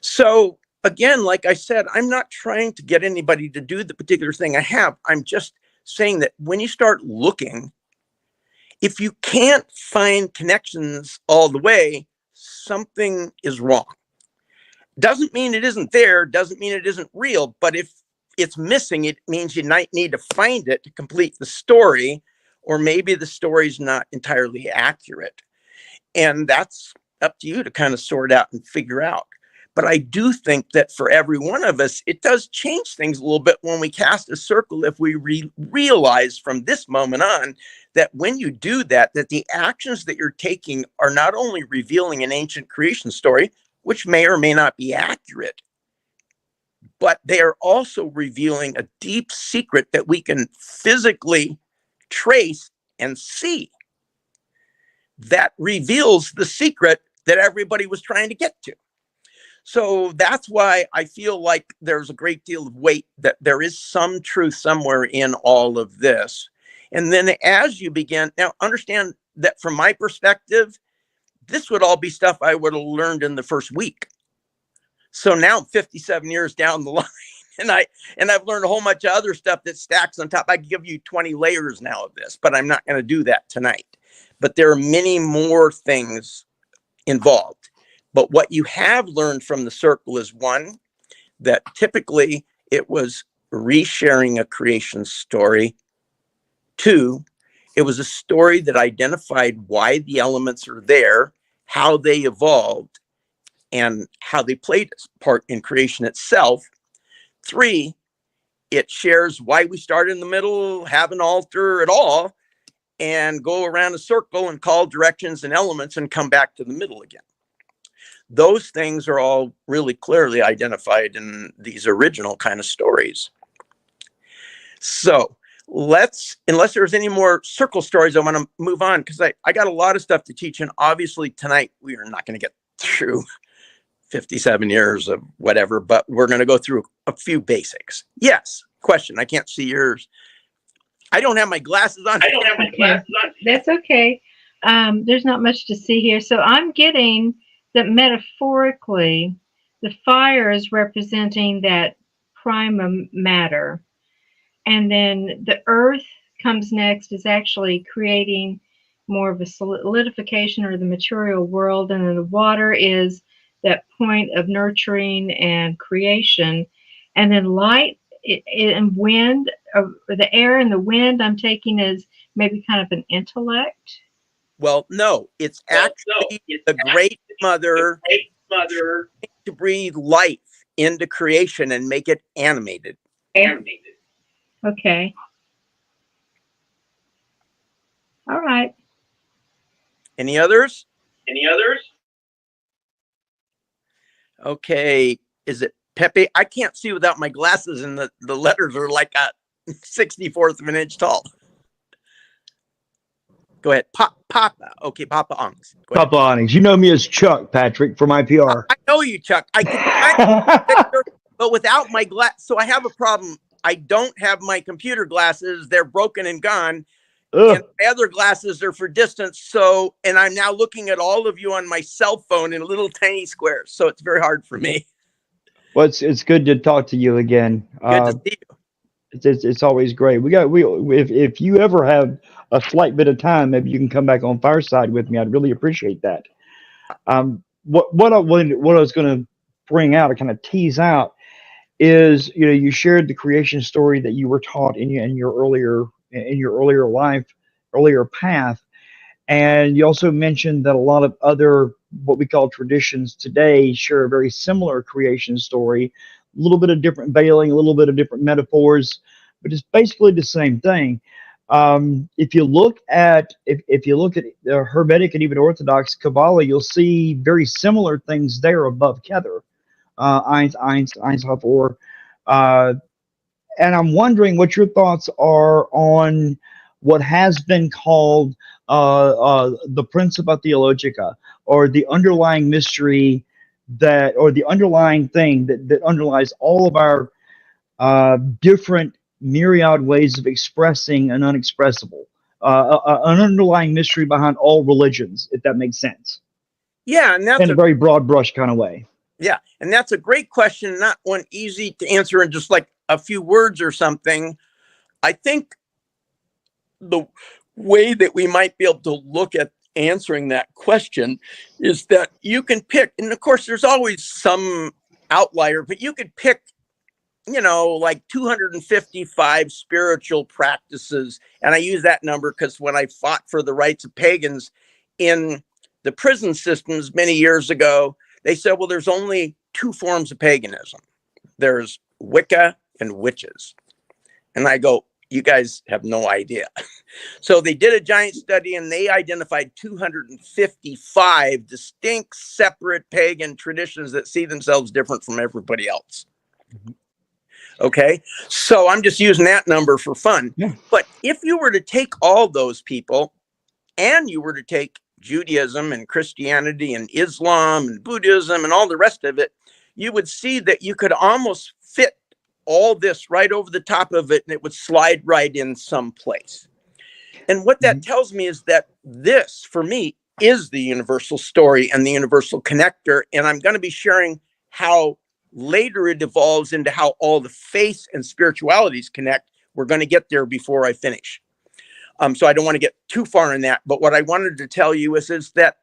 So again, like I said, I'm not trying to get anybody to do the particular thing I have. I'm just saying that when you start looking, if you can't find connections all the way, something is wrong. Doesn't mean it isn't there, doesn't mean it isn't real, but if it's missing, it means you might need to find it to complete the story, or maybe the story's not entirely accurate. And that's up to you to kind of sort out and figure out. But I do think that for every one of us, it does change things a little bit when we cast a circle, if we realize from this moment on that when you do that, that the actions that you're taking are not only revealing an ancient creation story, which may or may not be accurate, but they are also revealing a deep secret that we can physically trace and see, that reveals the secret that everybody was trying to get to. So that's why I feel like there's a great deal of weight, that there is some truth somewhere in all of this. And then as you begin, now understand that from my perspective, this would all be stuff I would have learned in the first week. So now I'm 57 years down the line, and I've learned a whole bunch of other stuff that stacks on top. I can give you 20 layers now of this, but I'm not going to do that tonight. But there are many more things involved. But what you have learned from the circle is, one, that typically it was resharing a creation story. Two, it was a story that identified why the elements are there, how they evolved, and how they played a part in creation itself. Three, it shares why we start in the middle, have an altar at all, and go around a circle and call directions and elements and come back to the middle again. Those things are all really clearly identified in these original kind of stories. So unless there's any more circle stories, I want to move on, because I got a lot of stuff to teach. And obviously tonight we are not going to get through 57 years of whatever, but we're going to go through a few basics. Yes. Question. I can't see yours. I don't have my glasses on.
That's okay. There's not much to see here. So I'm getting that metaphorically, the fire is representing that prima matter. And then the earth comes next, is actually creating more of a solidification, or the material world. And then the water is that point of nurturing and creation. And then light and wind, or the air and the wind, I'm taking as maybe kind of an intellect.
Well, no, it's actually the great mother to breathe life into creation and make it animated.
Okay. All right.
Any others? Okay. Is it Pepe? I can't see without my glasses, and the letters are like a 64th of an inch tall. Go ahead. Papa. Okay, Papa Onyx. Go ahead.
Papa Onyx. You know me as Chuck, Patrick, from IPR.
I know you, Chuck. I can find the picture, but without my glass. So I have a problem. I don't have my computer glasses. They're broken and gone. And my other glasses are for distance. So, and I'm now looking at all of you on my cell phone in little tiny squares. So it's very hard for me.
Well, it's good to talk to you again.
Good to see you.
It's always great. If you ever have a slight bit of time, maybe you can come back on Fireside with me. I'd really appreciate that. What I was going to bring out, or kind of tease out, is you shared the creation story that you were taught in your earlier life, earlier path, and you also mentioned that a lot of other what we call traditions today share a very similar creation story, a little bit of different veiling, a little bit of different metaphors, but it's basically the same thing. If you look at the Hermetic and even Orthodox Kabbalah, you'll see very similar things there above Kether, Eins, Hathor, and I'm wondering what your thoughts are on what has been called the Principia Theologica, or the underlying mystery or the underlying thing that underlies all of our different myriad ways of expressing an unexpressible, an underlying mystery behind all religions, if that makes sense.
Yeah, and that's
in a very broad brush kind of way.
Yeah, and that's a great question, not one easy to answer in just like a few words or something. I think the way that we might be able to look at answering that question is that you can pick, and of course there's always some outlier, but you could pick, like 255 spiritual practices. And I use that number because when I fought for the rights of pagans in the prison systems many years ago, they said, well, there's only two forms of paganism. There's Wicca and witches. And I go, you guys have no idea. So they did a giant study and they identified 255 distinct, separate pagan traditions that see themselves different from everybody else. Okay, so I'm just using that number for fun.
Yeah.
But if you were to take all those people and you were to take Judaism and Christianity and Islam and Buddhism and all the rest of it, you would see that you could almost fit all this right over the top of it and it would slide right in someplace. And what that tells me is that this, for me, is the universal story and the universal connector. And I'm going to be sharing how later it evolves into how all the faiths and spiritualities connect. We're going to get there before I finish. So I don't want to get too far in that. But what I wanted to tell you is that,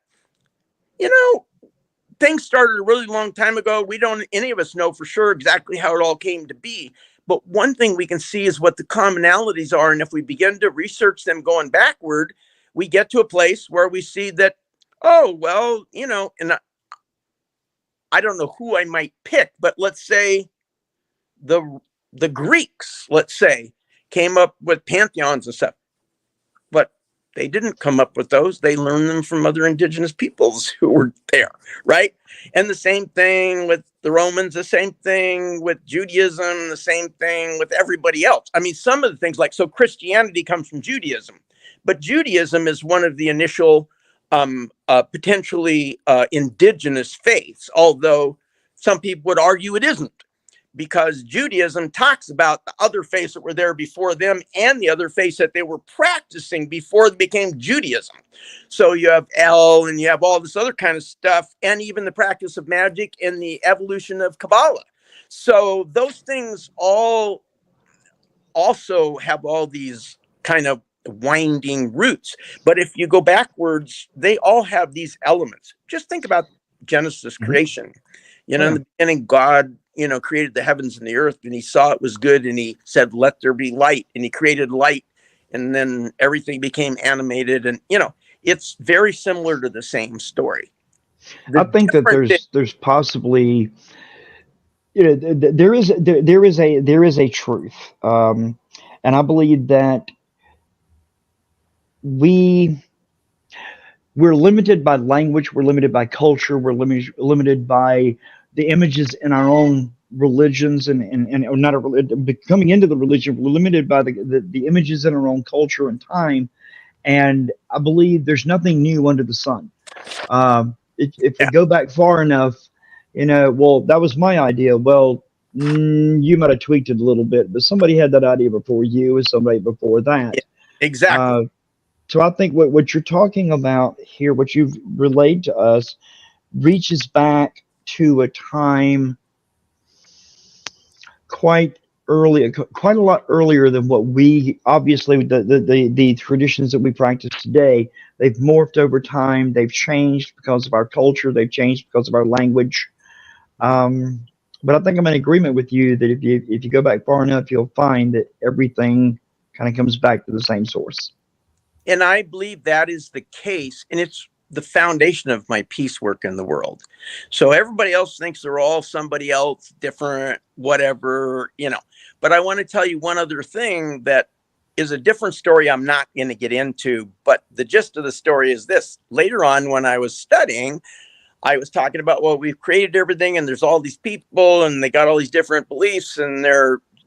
things started a really long time ago. Any of us know for sure exactly how it all came to be. But one thing we can see is what the commonalities are. And if we begin to research them going backward, we get to a place where we see that, and I don't know who I might pick, but let's say the Greeks, let's say, came up with pantheons and stuff. But they didn't come up with those. They learned them from other indigenous peoples who were there, right? And the same thing with the Romans, the same thing with Judaism, the same thing with everybody else. I mean, some of the things so Christianity comes from Judaism, but Judaism is one of the initial potentially indigenous faiths, although some people would argue it isn't, because Judaism talks about the other faiths that were there before them and the other faiths that they were practicing before it became Judaism. So you have El and you have all this other kind of stuff, and even the practice of magic and the evolution of Kabbalah. So those things all also have all these kind of winding roots. But if you go backwards, they all have these elements. Just think about Genesis creation. In the beginning, God, created the heavens and the earth, and he saw it was good, and he said, let there be light, and he created light, and then everything became animated, and it's very similar to the same story.
I think that there's possibly there is a truth, and I believe that we're limited by language, we're limited by culture, we're limited by the images in our own religions, and not coming into the religion, we're limited by the images in our own culture and time. And I believe there's nothing new under the sun. If we
Yeah.
go back far enough, well, that was my idea. Well, you might have tweaked it a little bit, but somebody had that idea before you, and somebody before that.
Yeah, exactly.
So I think what you're talking about here, what you've relayed to us, reaches back to a time quite quite a lot earlier than what we obviously the traditions that we practice today. They've morphed over time. They've changed because of our culture. They've changed because of our language. But I think I'm in agreement with you that if you go back far enough, you'll find that everything kind of comes back to the same source.
And I believe that is the case. And it's the foundation of my peace work in the world. So everybody else thinks they're all somebody else, different, whatever, But I want to tell you one other thing that is a different story I'm not going to get into. But the gist of the story is this. Later on, when I was studying, I was talking about, well, we've created everything and there's all these people and they got all these different beliefs and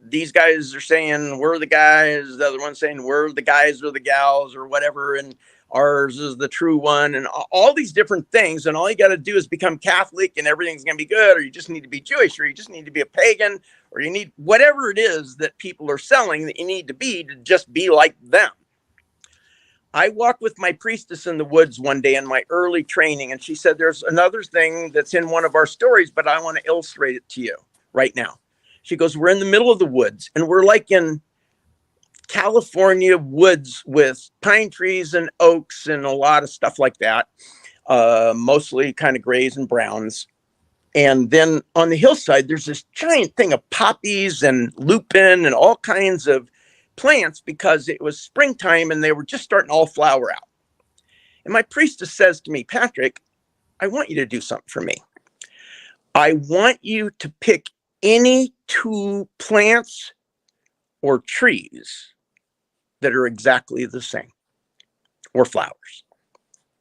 these guys are saying we're the guys, the other one's saying we're the guys or the gals or whatever, and ours is the true one, and all these different things. And all you got to do is become Catholic and everything's going to be good, or you just need to be Jewish, or you just need to be a pagan, or you need whatever it is that people are selling that you need to just be like them. I walked with my priestess in the woods one day in my early training, and she said, there's another thing that's in one of our stories, but I want to illustrate it to you right now. She goes, we're in the middle of the woods, and we're like in California woods with pine trees and oaks and a lot of stuff like that, mostly kind of grays and browns. And then on the hillside, there's this giant thing of poppies and lupin and all kinds of plants because it was springtime and they were just starting to all flower out. And my priestess says to me, Patrick, I want you to do something for me. I want you to pick any two plants or trees that are exactly the same, or flowers.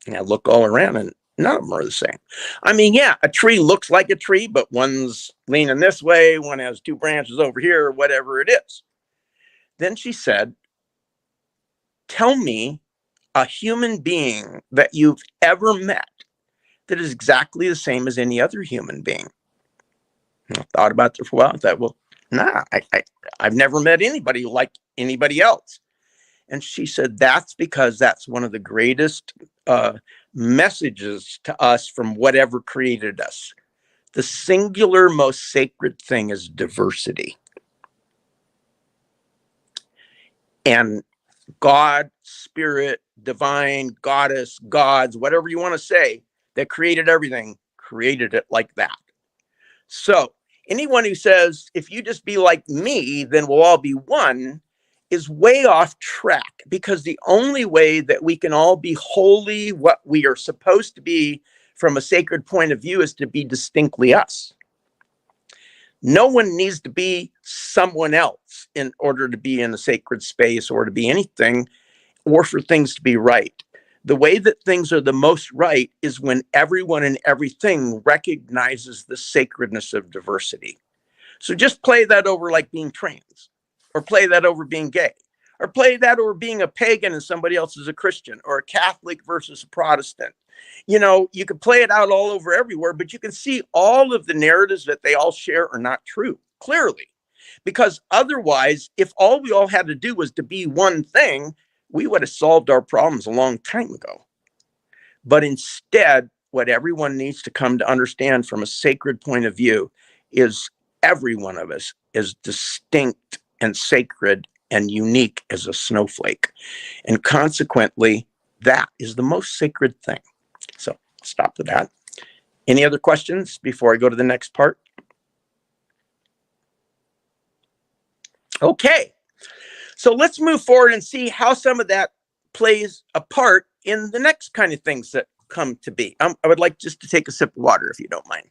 And I look all around and none of them are the same. I mean, yeah, a tree looks like a tree, but one's leaning this way, one has two branches over here, whatever it is. Then she said, tell me a human being that you've ever met that is exactly the same as any other human being. And I thought about it for a while. I thought, well, I've never met anybody like anybody else. And she said, that's because that's one of the greatest messages to us from whatever created us. The singular, most sacred thing is diversity. And God, spirit, divine, goddess, gods, whatever you want to say, that created everything, created it like that. So anyone who says, if you just be like me, then we'll all be one, is way off track, because the only way that we can all be wholly what we are supposed to be from a sacred point of view is to be distinctly us. No one needs to be someone else in order to be in a sacred space or to be anything or for things to be right. The way that things are the most right is when everyone and everything recognizes the sacredness of diversity. So just play that over like being trans, or play that over being gay, or play that over being a pagan and somebody else is a Christian, or a Catholic versus a Protestant. You could play it out all over everywhere, but you can see all of the narratives that they all share are not true, clearly. Because otherwise, if all we all had to do was to be one thing, we would have solved our problems a long time ago. But instead, what everyone needs to come to understand from a sacred point of view is every one of us is distinct and sacred and unique as a snowflake. And consequently, that is the most sacred thing. So stop with that. Any other questions before I go to the next part? Okay. So let's move forward and see how some of that plays a part in the next kind of things that come to be. I would like just to take a sip of water, if you don't mind.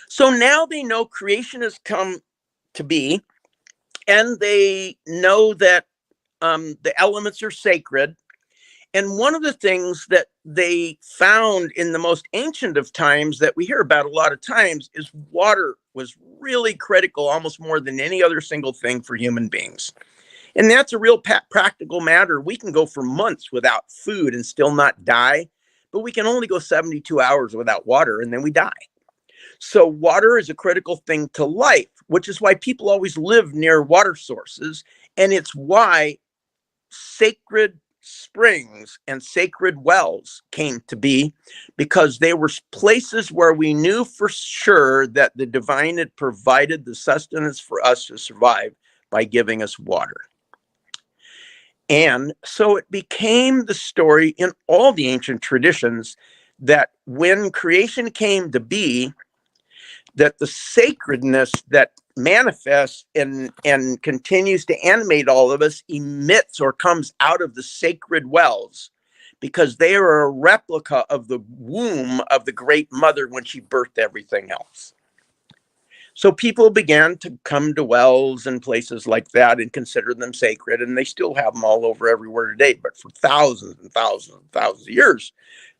So now they know creation has come to be, and they know that the elements are sacred. And one of the things that they found in the most ancient of times that we hear about a lot of times is water was really critical, almost more than any other single thing for human beings. And that's a real practical matter. We can go for months without food and still not die, but we can only go 72 hours without water and then we die. So water is a critical thing to life, which is why people always live near water sources. And it's why sacred springs and sacred wells came to be, because they were places where we knew for sure that the divine had provided the sustenance for us to survive by giving us water. And so it became the story in all the ancient traditions that when creation came to be, that the sacredness that manifests and continues to animate all of us emits or comes out of the sacred wells, because they are a replica of the womb of the great mother when she birthed everything else. So people began to come to wells and places like that and consider them sacred, and they still have them all over everywhere today. But for thousands and thousands and thousands of years,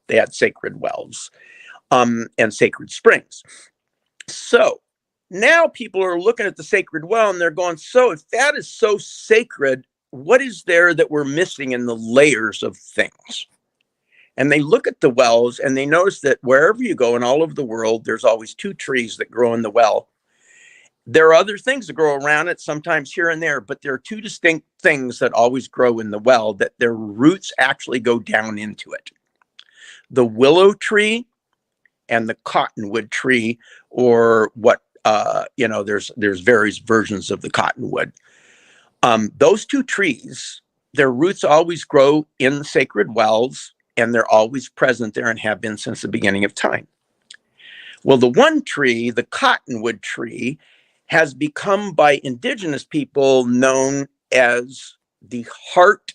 they had sacred wells and sacred springs. So now people are looking at the sacred well and they're going, so if that is so sacred, what is there that we're missing in the layers of things? And they look at the wells and they notice that wherever you go in all over the world, there's always 2 trees that grow in the well. There are other things that grow around it, sometimes here and there, but there are 2 distinct things that always grow in the well, that their roots actually go down into it. The willow tree and the cottonwood tree, or what, there's various versions of the cottonwood. Those 2 trees, their roots always grow in the sacred wells, and they're always present there and have been since the beginning of time. Well, the one tree, the cottonwood tree, has become by indigenous people known as the heart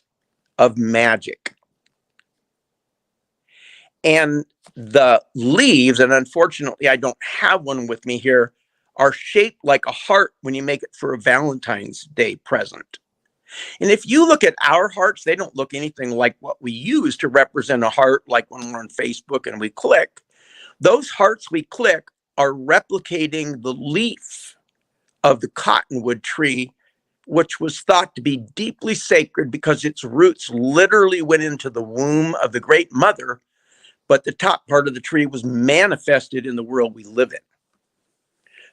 of magic. And the leaves, and unfortunately I don't have one with me here, are shaped like a heart when you make it for a Valentine's Day present. And if you look at our hearts, they don't look anything like what we use to represent a heart, like when we're on Facebook and we click. Those hearts we click are replicating the leaf of the cottonwood tree, which was thought to be deeply sacred because its roots literally went into the womb of the great mother, but the top part of the tree was manifested in the world we live in.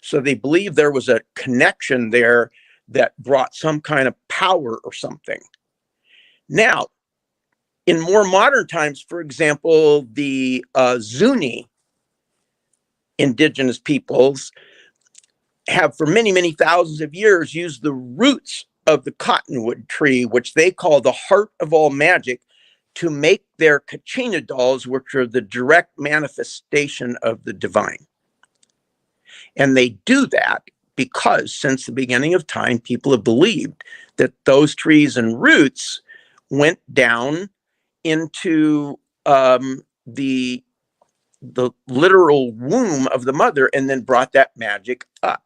So they believe there was a connection there that brought some kind of power or something. Now, in more modern times, for example, the Zuni indigenous peoples have for many, many thousands of years used the roots of the cottonwood tree, which they call the heart of all magic, to make their kachina dolls, which are the direct manifestation of the divine. And they do that because since the beginning of time, people have believed that those trees and roots went down into the literal womb of the mother and then brought that magic up.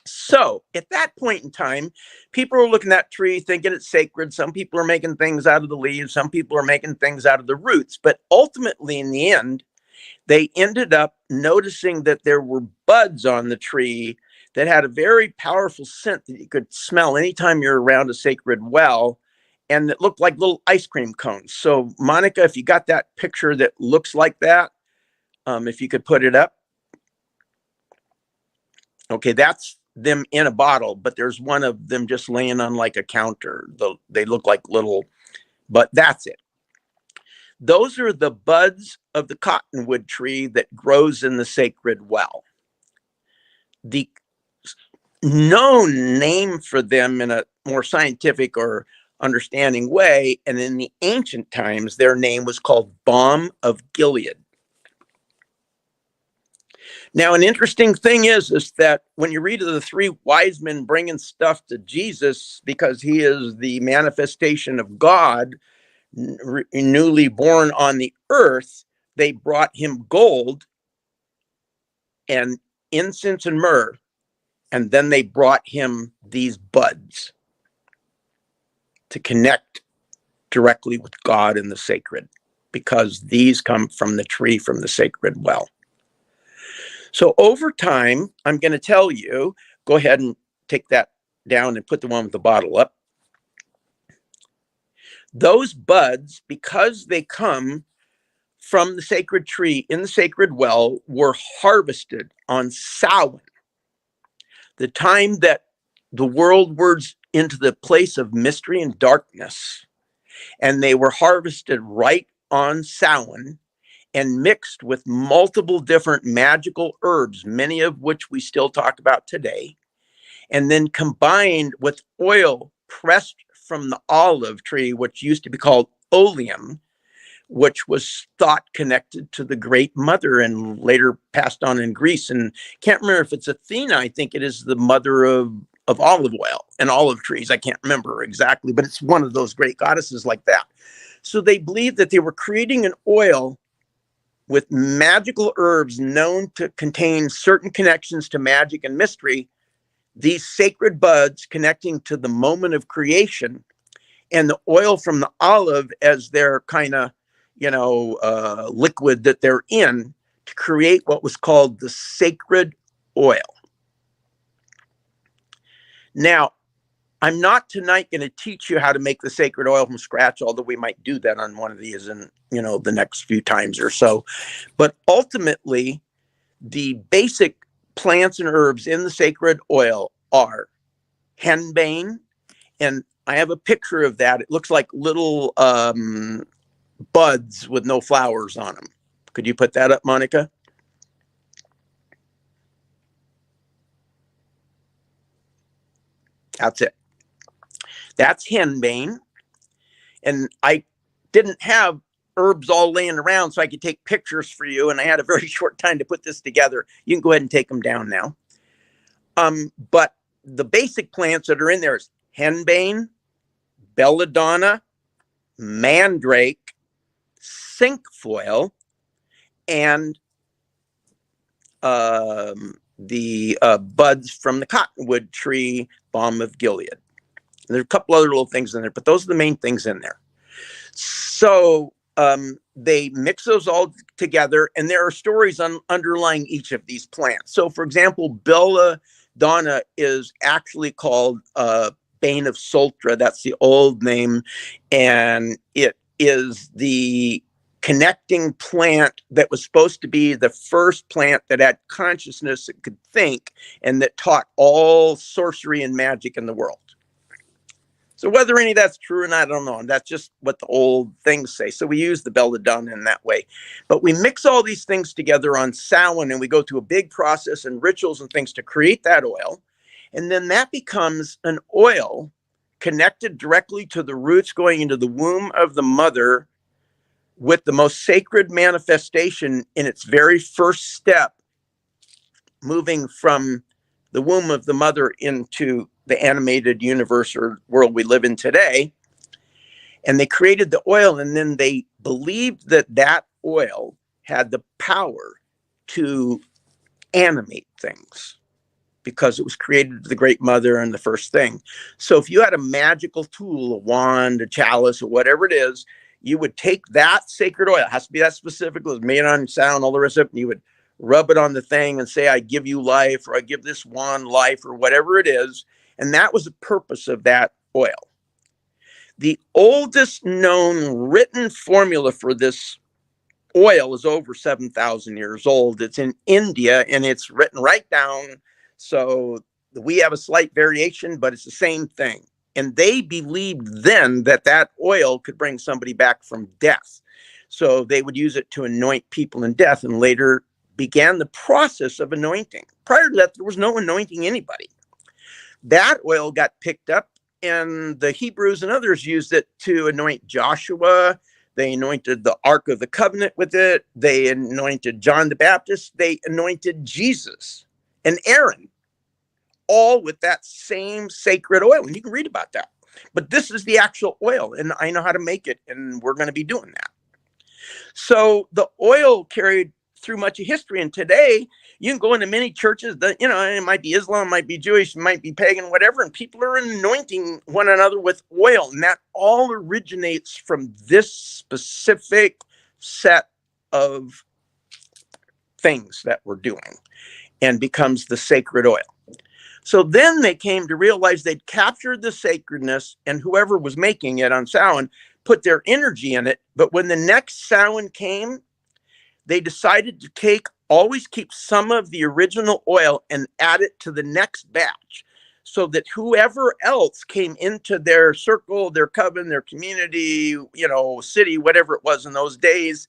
So at that point in time, people are looking at that tree thinking it's sacred. Some people are making things out of the leaves. Some people are making things out of the roots. But ultimately, in the end, they ended up noticing that there were buds on the tree that had a very powerful scent that you could smell anytime you're around a sacred well, and that looked like little ice cream cones. So Monica, if you got that picture that looks like that, if you could put it up. Okay, that's them in a bottle, but there's one of them just laying on like a counter. They look like little, but that's it. Those are the buds of the cottonwood tree that grows in the sacred well. The known name for them in a more scientific or understanding way, and in the ancient times, their name was called Balm of Gilead. Now, an interesting thing is that when you read of the 3 wise men bringing stuff to Jesus, because he is the manifestation of God, newly born on the earth, they brought him gold and incense and myrrh, and then they brought him these buds to connect directly with God and the sacred, because these come from the tree, from the sacred well. So over time, I'm going to tell you, go ahead and take that down and put the one with the bottle up. Those buds, because they come from the sacred tree in the sacred well, were harvested on Samhain, the time that the world was into the place of mystery and darkness. And they were harvested right on Samhain and mixed with multiple different magical herbs, many of which we still talk about today, and then combined with oil pressed from the olive tree, which used to be called oleum, which was thought connected to the Great Mother and later passed on in Greece. And can't remember if it's Athena. I think it is the mother of olive oil and olive trees. I can't remember exactly, but it's one of those great goddesses like that. So they believed that they were creating an oil with magical herbs known to contain certain connections to magic and mystery, these sacred buds connecting to the moment of creation, and the oil from the olive as their kind of, liquid that they're in, to create what was called the sacred oil. Now, I'm not tonight going to teach you how to make the sacred oil from scratch, although we might do that on one of these in, the next few times or so. But ultimately, the basic plants and herbs in the sacred oil are henbane, and I have a picture of that. It looks like little buds with no flowers on them. Could you put that up, Monica? That's it. That's henbane. And I didn't have herbs all laying around so I could take pictures for you, and I had a very short time to put this together. You can go ahead and take them down now. But the basic plants that are in there is henbane, belladonna, mandrake, cinquefoil, and the buds from the cottonwood tree, balm of Gilead. And there's a couple other little things in there, but those are the main things in there. So they mix those all together, and there are stories underlying each of these plants. So, for example, belladonna is actually called Bane of Sultra. That's the old name, and it is the connecting plant that was supposed to be the first plant that had consciousness, that could think, and that taught all sorcery and magic in the world. So whether any of that's true or not, I don't know. And that's just what the old things say. So we use the belladonna in that way. But we mix all these things together on Samhain, and we go through a big process and rituals and things to create that oil. And then that becomes an oil connected directly to the roots going into the womb of the mother, with the most sacred manifestation in its very first step, moving from the womb of the mother into the animated universe or world we live in today. And they created the oil, and then they believed that that oil had the power to animate things because it was created to the Great Mother and the first thing. So if you had a magical tool, a wand, a chalice, or whatever it is, you would take that sacred oil. It has to be that specific. It was made on sound, all the rest of it. And you would rub it on the thing and say, I give you life, or I give this wand life, or whatever it is. And that was the purpose of that oil. The oldest known written formula for this oil is over 7,000 years old. It's in India, and it's written right down. So we have a slight variation, but it's the same thing. And they believed then that that oil could bring somebody back from death. So they would use it to anoint people in death, and later began the process of anointing. Prior to that, there was no anointing anybody. That oil got picked up, and the Hebrews and others used it to anoint Joshua. They anointed the Ark of the Covenant with it. They anointed John the Baptist. They anointed Jesus and Aaron, all with that same sacred oil. And you can read about that. But this is the actual oil, and I know how to make it, and we're going to be doing that. So the oil carried through much of history, and today you can go into many churches that, it might be Islam, might be Jewish, might be pagan, whatever, and people are anointing one another with oil, and that all originates from this specific set of things that we're doing and becomes the sacred oil. So then they came to realize they'd captured the sacredness, and whoever was making it on Samhain put their energy in it. But when the next Samhain came, they decided to always keep some of the original oil and add it to the next batch, so that whoever else came into their circle, their coven, their community, city, whatever it was in those days,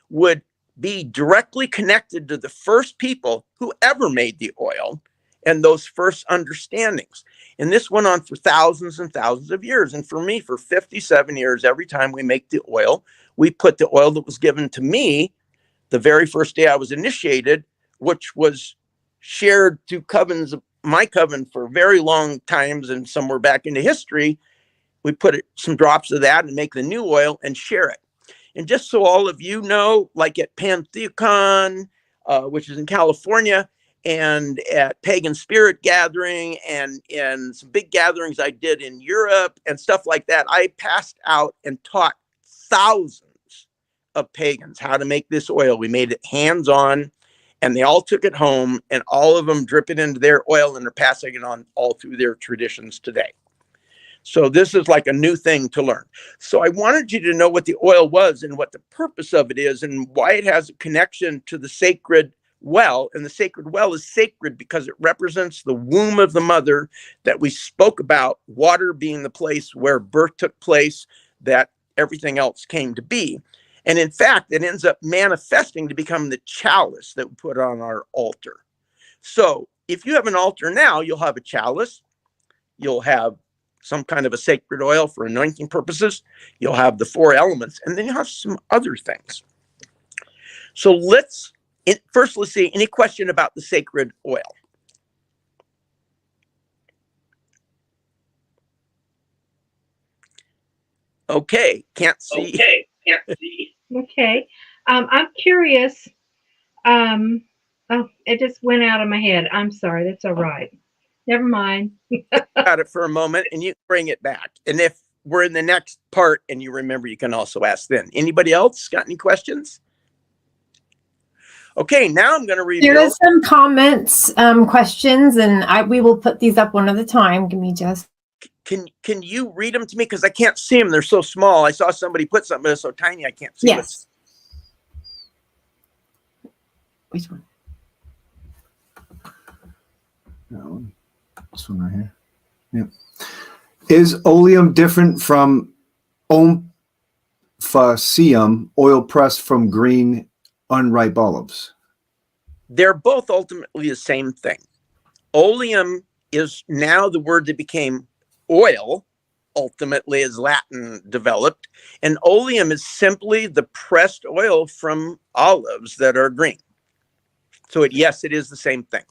would be directly connected to the first people who ever made the oil and those first understandings. And this went on for thousands and thousands of years. And for me, for 57 years, every time we make the oil, we put the oil that was given to me the very first day I was initiated, which was shared to covens, my coven, for very long times and somewhere back into history. We put some drops of that and make the new oil and share it. And just so all of you know, like at Pantheon, which is in California, and at Pagan Spirit Gathering, and in some big gatherings I did in Europe and stuff like that, I passed out and taught thousands of pagans how to make this oil. We made it hands-on, and they all took it home, and all of them drip it into their oil, and they're passing it on all through their traditions today. So this is like a new thing to learn. So I wanted you to know what the oil was and what the purpose of it is and why it has a connection to the sacred well. And the sacred well is sacred because it represents the womb of the mother that we spoke about, water being the place where birth took place, that everything else came to be. And in fact, it ends up manifesting to become the chalice that we put on our altar. So if you have an altar now, you'll have a chalice, you'll have some kind of a sacred oil for anointing purposes, you'll have the 4 elements, and then you'll have some other things. So let's see, any question about the sacred oil? Okay, can't see.
Okay. I'm curious. Oh, it just went out of my head. I'm sorry. That's all right. Never mind.
About it for a moment and you bring it back. And if we're in the next part and you remember, you can also ask then. Anybody else got any questions? Okay, now I'm going to review.
There is some comments, questions, and we will put these up one at a time. Give me just.
Can you read them to me? Because I can't see them. They're so small. I saw somebody put something that's so tiny I can't see.
Yes. Which one?
No, this one right here. Yeah. Is oleum different from omphaceum, oil pressed from green unripe olives?
They're both ultimately the same thing. Oleum is now the word that became oil, ultimately, as Latin developed. And oleum is simply the pressed oil from olives that are green. So yes, it is the same thing.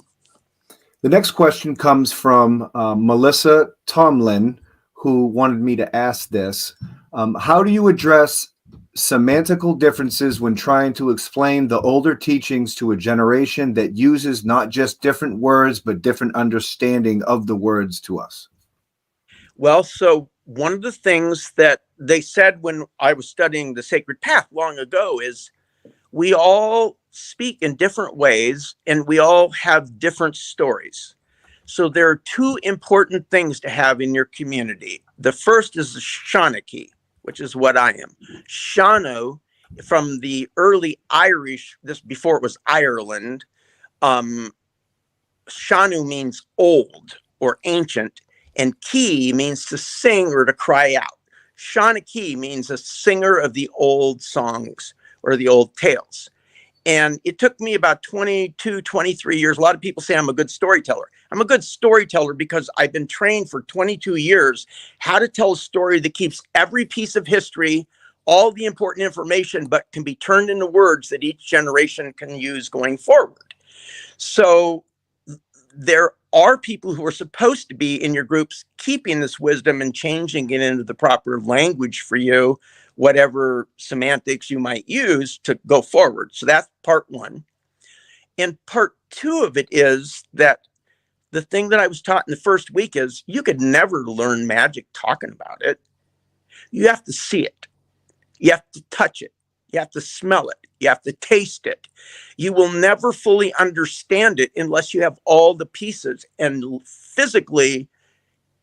The next question comes from Melissa Tomlin, who wanted me to ask this. How do you address semantical differences when trying to explain the older teachings to a generation that uses not just different words, but different understanding of the words to us?
Well, so one of the things that they said when I was studying the Sacred Path long ago is we all speak in different ways and we all have different stories. So there are 2 important things to have in your community. The first is the Shanachie, which is what I am. Shano, from the early Irish, this before it was Ireland, Shanu means old or ancient, and ki means to sing or to cry out. Shanachie means a singer of the old songs or the old tales. And it took me about 22, 23 years. A lot of people say I'm a good storyteller. I'm a good storyteller because I've been trained for 22 years how to tell a story that keeps every piece of history, all the important information, but can be turned into words that each generation can use going forward. So there are people who are supposed to be in your groups keeping this wisdom and changing it into the proper language for you, whatever semantics you might use to go forward. So that's part 1. And part 2 of it is that the thing that I was taught in the first week is you could never learn magic talking about it. You have to see it. You have to touch it. You have to smell it. You have to taste it. You will never fully understand it unless you have all the pieces and physically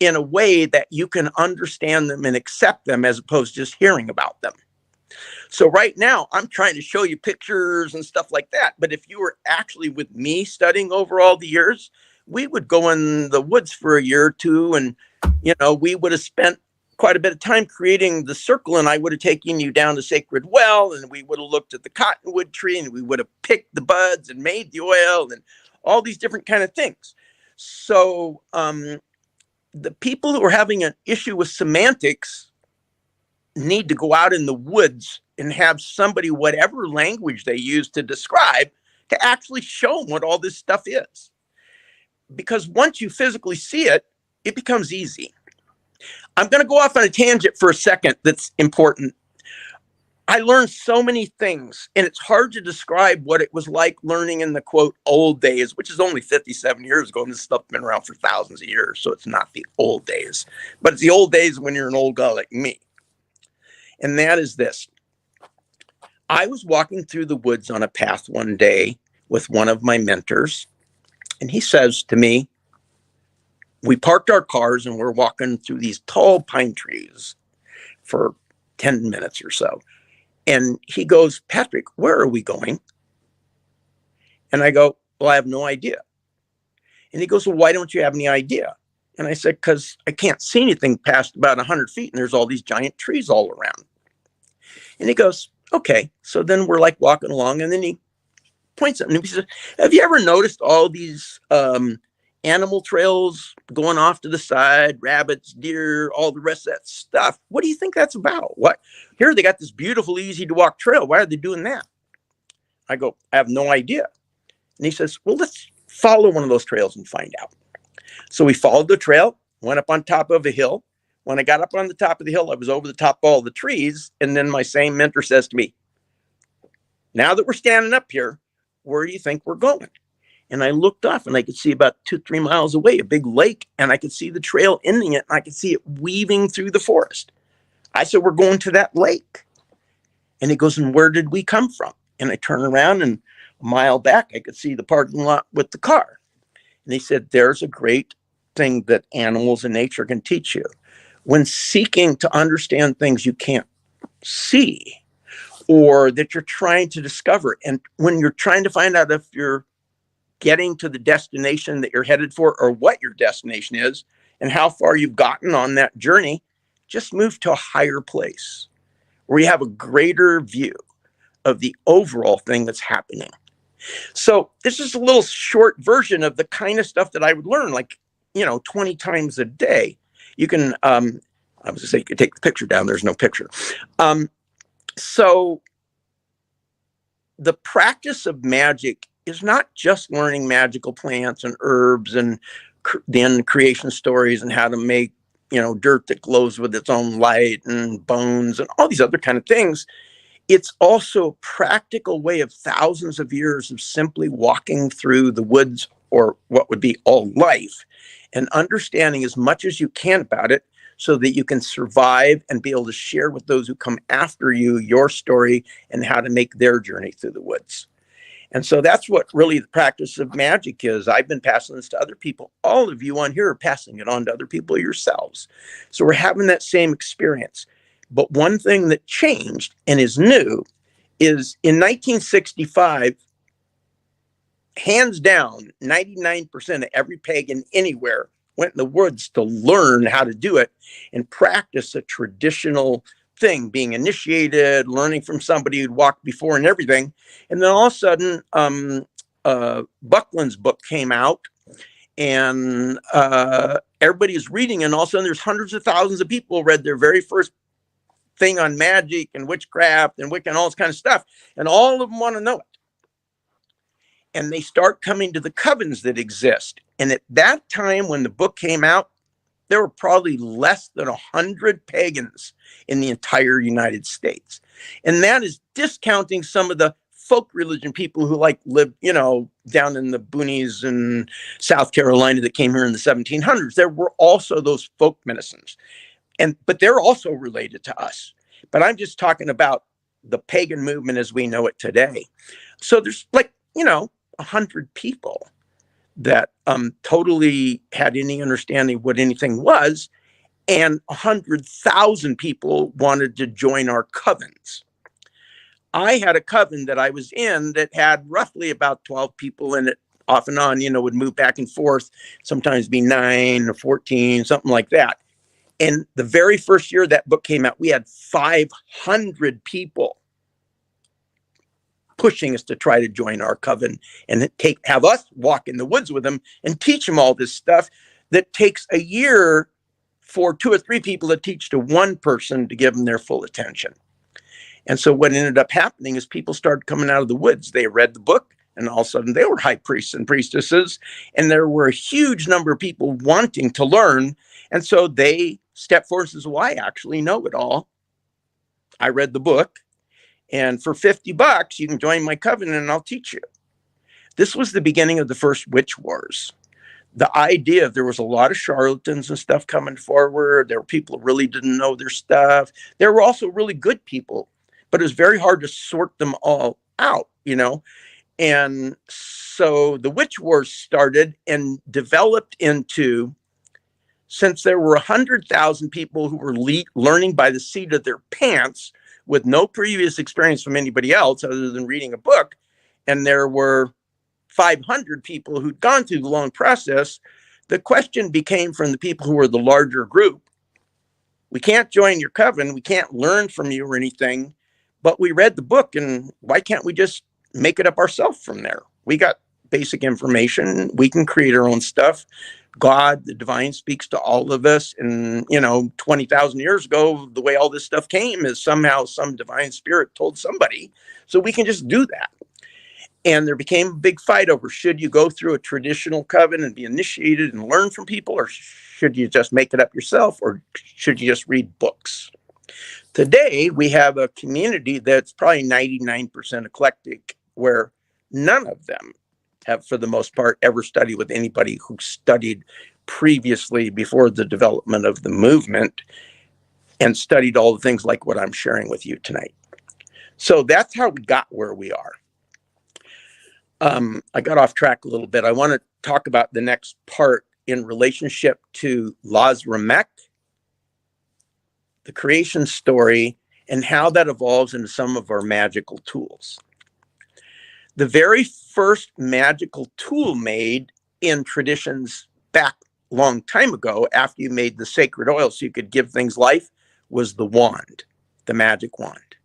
in a way that you can understand them and accept them as opposed to just hearing about them. So right now, I'm trying to show you pictures and stuff like that. But if you were actually with me studying over all the years, we would go in the woods for a year or two, and we would have spent quite a bit of time creating the circle, and I would have taken you down to Sacred Well, and we would have looked at the cottonwood tree, and we would have picked the buds and made the oil and all these different kind of things. So the people who are having an issue with semantics need to go out in the woods and have somebody, whatever language they use to describe, to actually show them what all this stuff is. Because once you physically see it, it becomes easy. I'm going to go off on a tangent for a second that's important. I learned so many things, and it's hard to describe what it was like learning in the, quote, old days, which is only 57 years ago, and this stuff's been around for thousands of years, so it's not the old days. But it's the old days when you're an old guy like me. And that is this. I was walking through the woods on a path one day with one of my mentors, and he says to me, we parked our cars and we're walking through these tall pine trees for 10 minutes or so. And he goes, Patrick, where are we going? And I go, well, I have no idea. And he goes, well, why don't you have any idea? And I said, because I can't see anything past about 100 feet and there's all these giant trees all around. And he goes, okay. So then we're like walking along, and then he points at me and he says, have you ever noticed all these animal trails going off to the side, rabbits, deer, all the rest of that stuff? What do you think that's about? What? Here they got this beautiful, easy to walk trail. Why are they doing that? I go, I have no idea. And he says, well, let's follow one of those trails and find out. So we followed the trail, went up on top of a hill. When I got up on the top of the hill, I was over the top of all the trees. And then my same mentor says to me, now that we're standing up here, where do you think we're going? And I looked off and I could see about 2-3 miles away, a big lake, and I could see the trail ending it, and I could see it weaving through the forest. I said, we're going to that lake. And he goes, and where did we come from? And I turn around, and a mile back, I could see the parking lot with the car. And he said, there's a great thing that animals and nature can teach you. When seeking to understand things you can't see, or that you're trying to discover, and when you're trying to find out if you're getting to the destination that you're headed for, or what your destination is, and how far you've gotten on that journey, just move to a higher place where you have a greater view of the overall thing that's happening. So this is a little short version of the kind of stuff that I would learn, 20 times a day. You can, I was going to say, you could take the picture down. There's no picture. So the practice of magic is not just learning magical plants and herbs and then creation stories and how to make, dirt that glows with its own light and bones and all these other kind of things. It's also a practical way of thousands of years of simply walking through the woods, or what would be all life, and understanding as much as you can about it so that you can survive and be able to share with those who come after you your story and how to make their journey through the woods. And so that's what really the practice of magic is. I've been passing this to other people. All of you on here are passing it on to other people yourselves. So we're having that same experience. But one thing that changed and is new is in 1965, hands down, 99% of every pagan anywhere went in the woods to learn how to do it and practice a traditional thing, being initiated, learning from somebody who'd walked before and everything. And then all of a sudden, Buckland's book came out, and everybody's reading, and all of a sudden there's hundreds of thousands of people read their very first thing on magic and witchcraft and Wicca and all this kind of stuff, and all of them want to know it. And they start coming to the covens that exist. And at that time, when the book came out, there were probably less than 100 pagans in the entire United States. And that is discounting some of the folk religion people who lived, down in the boonies in South Carolina that came here in the 1700s. There were also those folk medicines. But they're also related to us. But I'm just talking about the pagan movement as we know it today. So there's 100 people that totally had any understanding of what anything was, and 100,000 people wanted to join our covens. I had a coven that I was in that had roughly about 12 people in it, off and on, would move back and forth, sometimes be 9 or 14, something like that. And the very first year that book came out, we had 500 people pushing us to try to join our coven and have us walk in the woods with them and teach them all this stuff that takes a year for 2 or 3 people to teach to one person to give them their full attention. And so what ended up happening is people started coming out of the woods. They read the book, and all of a sudden they were high priests and priestesses, and there were a huge number of people wanting to learn. And so they stepped forward and says, well, I actually know it all. I read the book, and for $50, you can join my coven and I'll teach you. This was the beginning of the first witch wars. The idea, there was a lot of charlatans and stuff coming forward. There were people who really didn't know their stuff. There were also really good people, but it was very hard to sort them all out, And so the witch wars started and developed into, since there were 100,000 people who were learning by the seat of their pants with no previous experience from anybody else other than reading a book, and there were 500 people who'd gone through the long process, the question became from the people who were the larger group, we can't join your coven, we can't learn from you or anything, but we read the book, and why can't we just make it up ourselves from there? We got basic information, we can create our own stuff. God, the divine, speaks to all of us. And, 20,000 years ago, the way all this stuff came is somehow some divine spirit told somebody. So we can just do that. And there became a big fight over, should you go through a traditional coven and be initiated and learn from people, or should you just make it up yourself, or should you just read books? Today, we have a community that's probably 99% eclectic, where none of them have, for the most part, ever studied with anybody who studied previously before the development of the movement and studied all the things like what I'm sharing with you tonight. So that's how we got where we are. I got off track a little bit. I want to talk about the next part in relationship to Laz Ramek, the creation story, and how that evolves into some of our magical tools. The very first magical tool made in traditions back a long time ago, after you made the sacred oil so you could give things life, was the wand, the magic wand.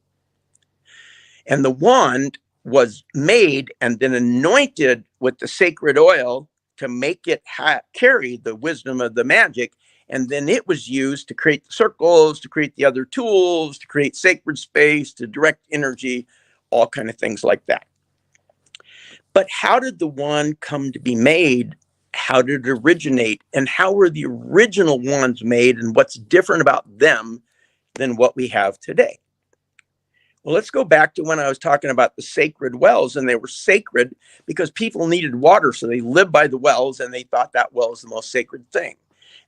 And the wand was made and then anointed with the sacred oil to make it carry the wisdom of the magic. And then it was used to create the circles, to create the other tools, to create sacred space, to direct energy, all kind of things like that. But how did the wand come to be made? How did it originate? And how were the original wands made? And what's different about them than what we have today? Well, let's go back to when I was talking about the sacred wells, and they were sacred because people needed water. So they lived by the wells, and they thought that well was the most sacred thing.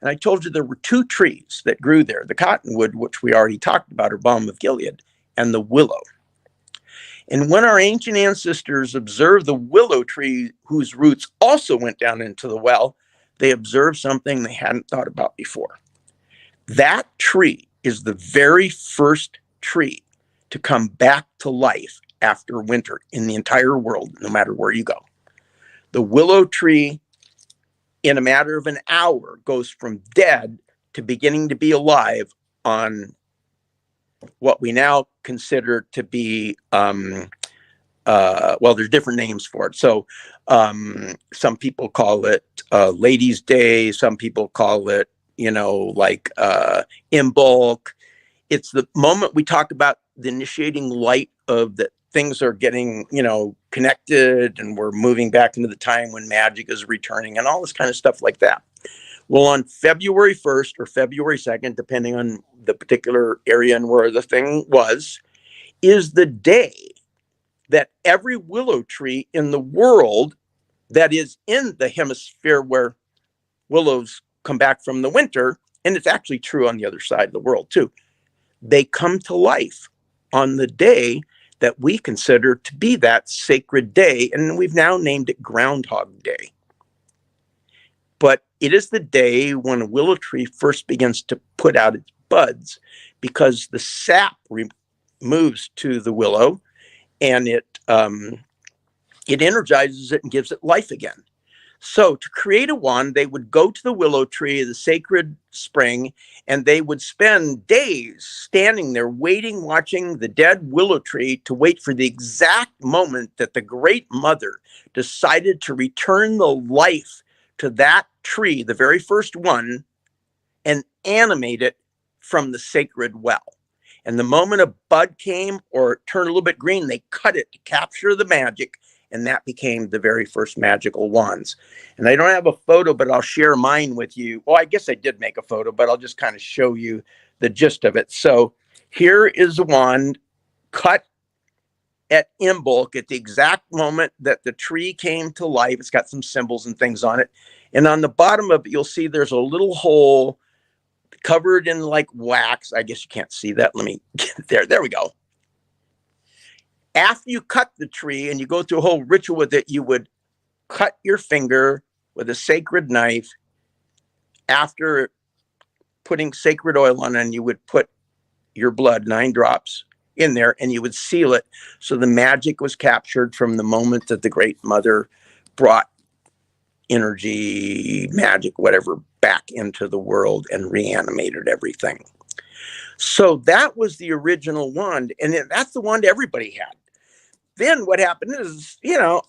And I told you there were 2 trees that grew there, the cottonwood, which we already talked about, or balm of Gilead, and the willow. And when our ancient ancestors observed the willow tree, whose roots also went down into the well, they observed something they hadn't thought about before. That tree is the very first tree to come back to life after winter in the entire world, no matter where you go. The willow tree, in a matter of an hour, goes from dead to beginning to be alive on what we now consider to be, well, there's different names for it. So some people call it Ladies' Day. Some people call it, like Imbolc. It's the moment we talk about the initiating light of that things are getting, connected, and we're moving back into the time when magic is returning and all this kind of stuff like that. Well, on February 1st or February 2nd, depending on the particular area and where the thing was, is the day that every willow tree in the world that is in the hemisphere where willows come back from the winter, and it's actually true on the other side of the world too, they come to life on the day that we consider to be that sacred day, and we've now named it Groundhog Day. but it is the day when a willow tree first begins to put out its buds, because the sap moves to the willow, and it energizes it and gives it life again. So to create a wand, they would go to the willow tree, the sacred spring, and they would spend days standing there waiting, watching the dead willow tree to wait for the exact moment that the Great Mother decided to return the life to that tree, the very first one, and animate it from the sacred well. And the moment a bud came or it turned a little bit green, they cut it to capture the magic. And that became the very first magical wands. And I don't have a photo, but I'll share mine with you. Well, I guess I did make a photo, but I'll just kind of show you the gist of it. So here is a wand cut at Imbolc at the exact moment that the tree came to life. It's got some symbols and things on it. And on the bottom of it, you'll see there's a little hole covered in like wax. I guess you can't see that. Let me get it there. There we go. After you cut the tree and you go through a whole ritual with it, you would cut your finger with a sacred knife. After putting sacred oil on it, and you would put your blood, 9 drops, in there, and you would seal it. So the magic was captured from the moment that the Great Mother brought energy, magic, whatever, back into the world and reanimated everything. So that was the original wand, and that's the wand everybody had. Then what happened is,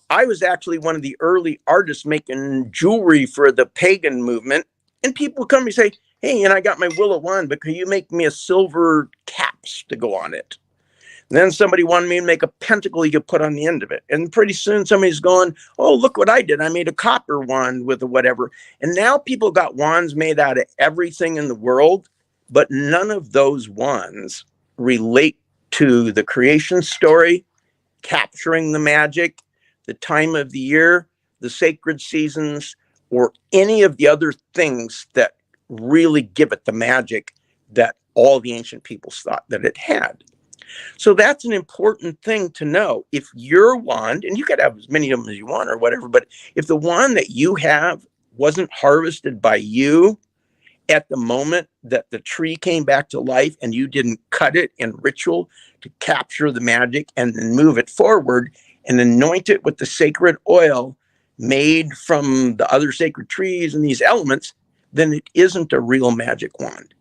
I was actually one of the early artists making jewelry for the pagan movement, and people come and say, hey, I got my willow wand, but can you make me a silver caps to go on it? And then somebody wanted me to make a pentacle you could put on the end of it. And pretty soon somebody's going, oh, look what I did. I made a copper wand with a whatever. And now people got wands made out of everything in the world, but none of those wands relate to the creation story, capturing the magic, the time of the year, the sacred seasons, or any of the other things that really give it the magic that all the ancient peoples thought that it had. So that's an important thing to know. If your wand, and you could have as many of them as you want or whatever, but if the wand that you have wasn't harvested by you at the moment that the tree came back to life, and you didn't cut it in ritual to capture the magic and then move it forward and anoint it with the sacred oil made from the other sacred trees and these elements, then it isn't a real magic wand.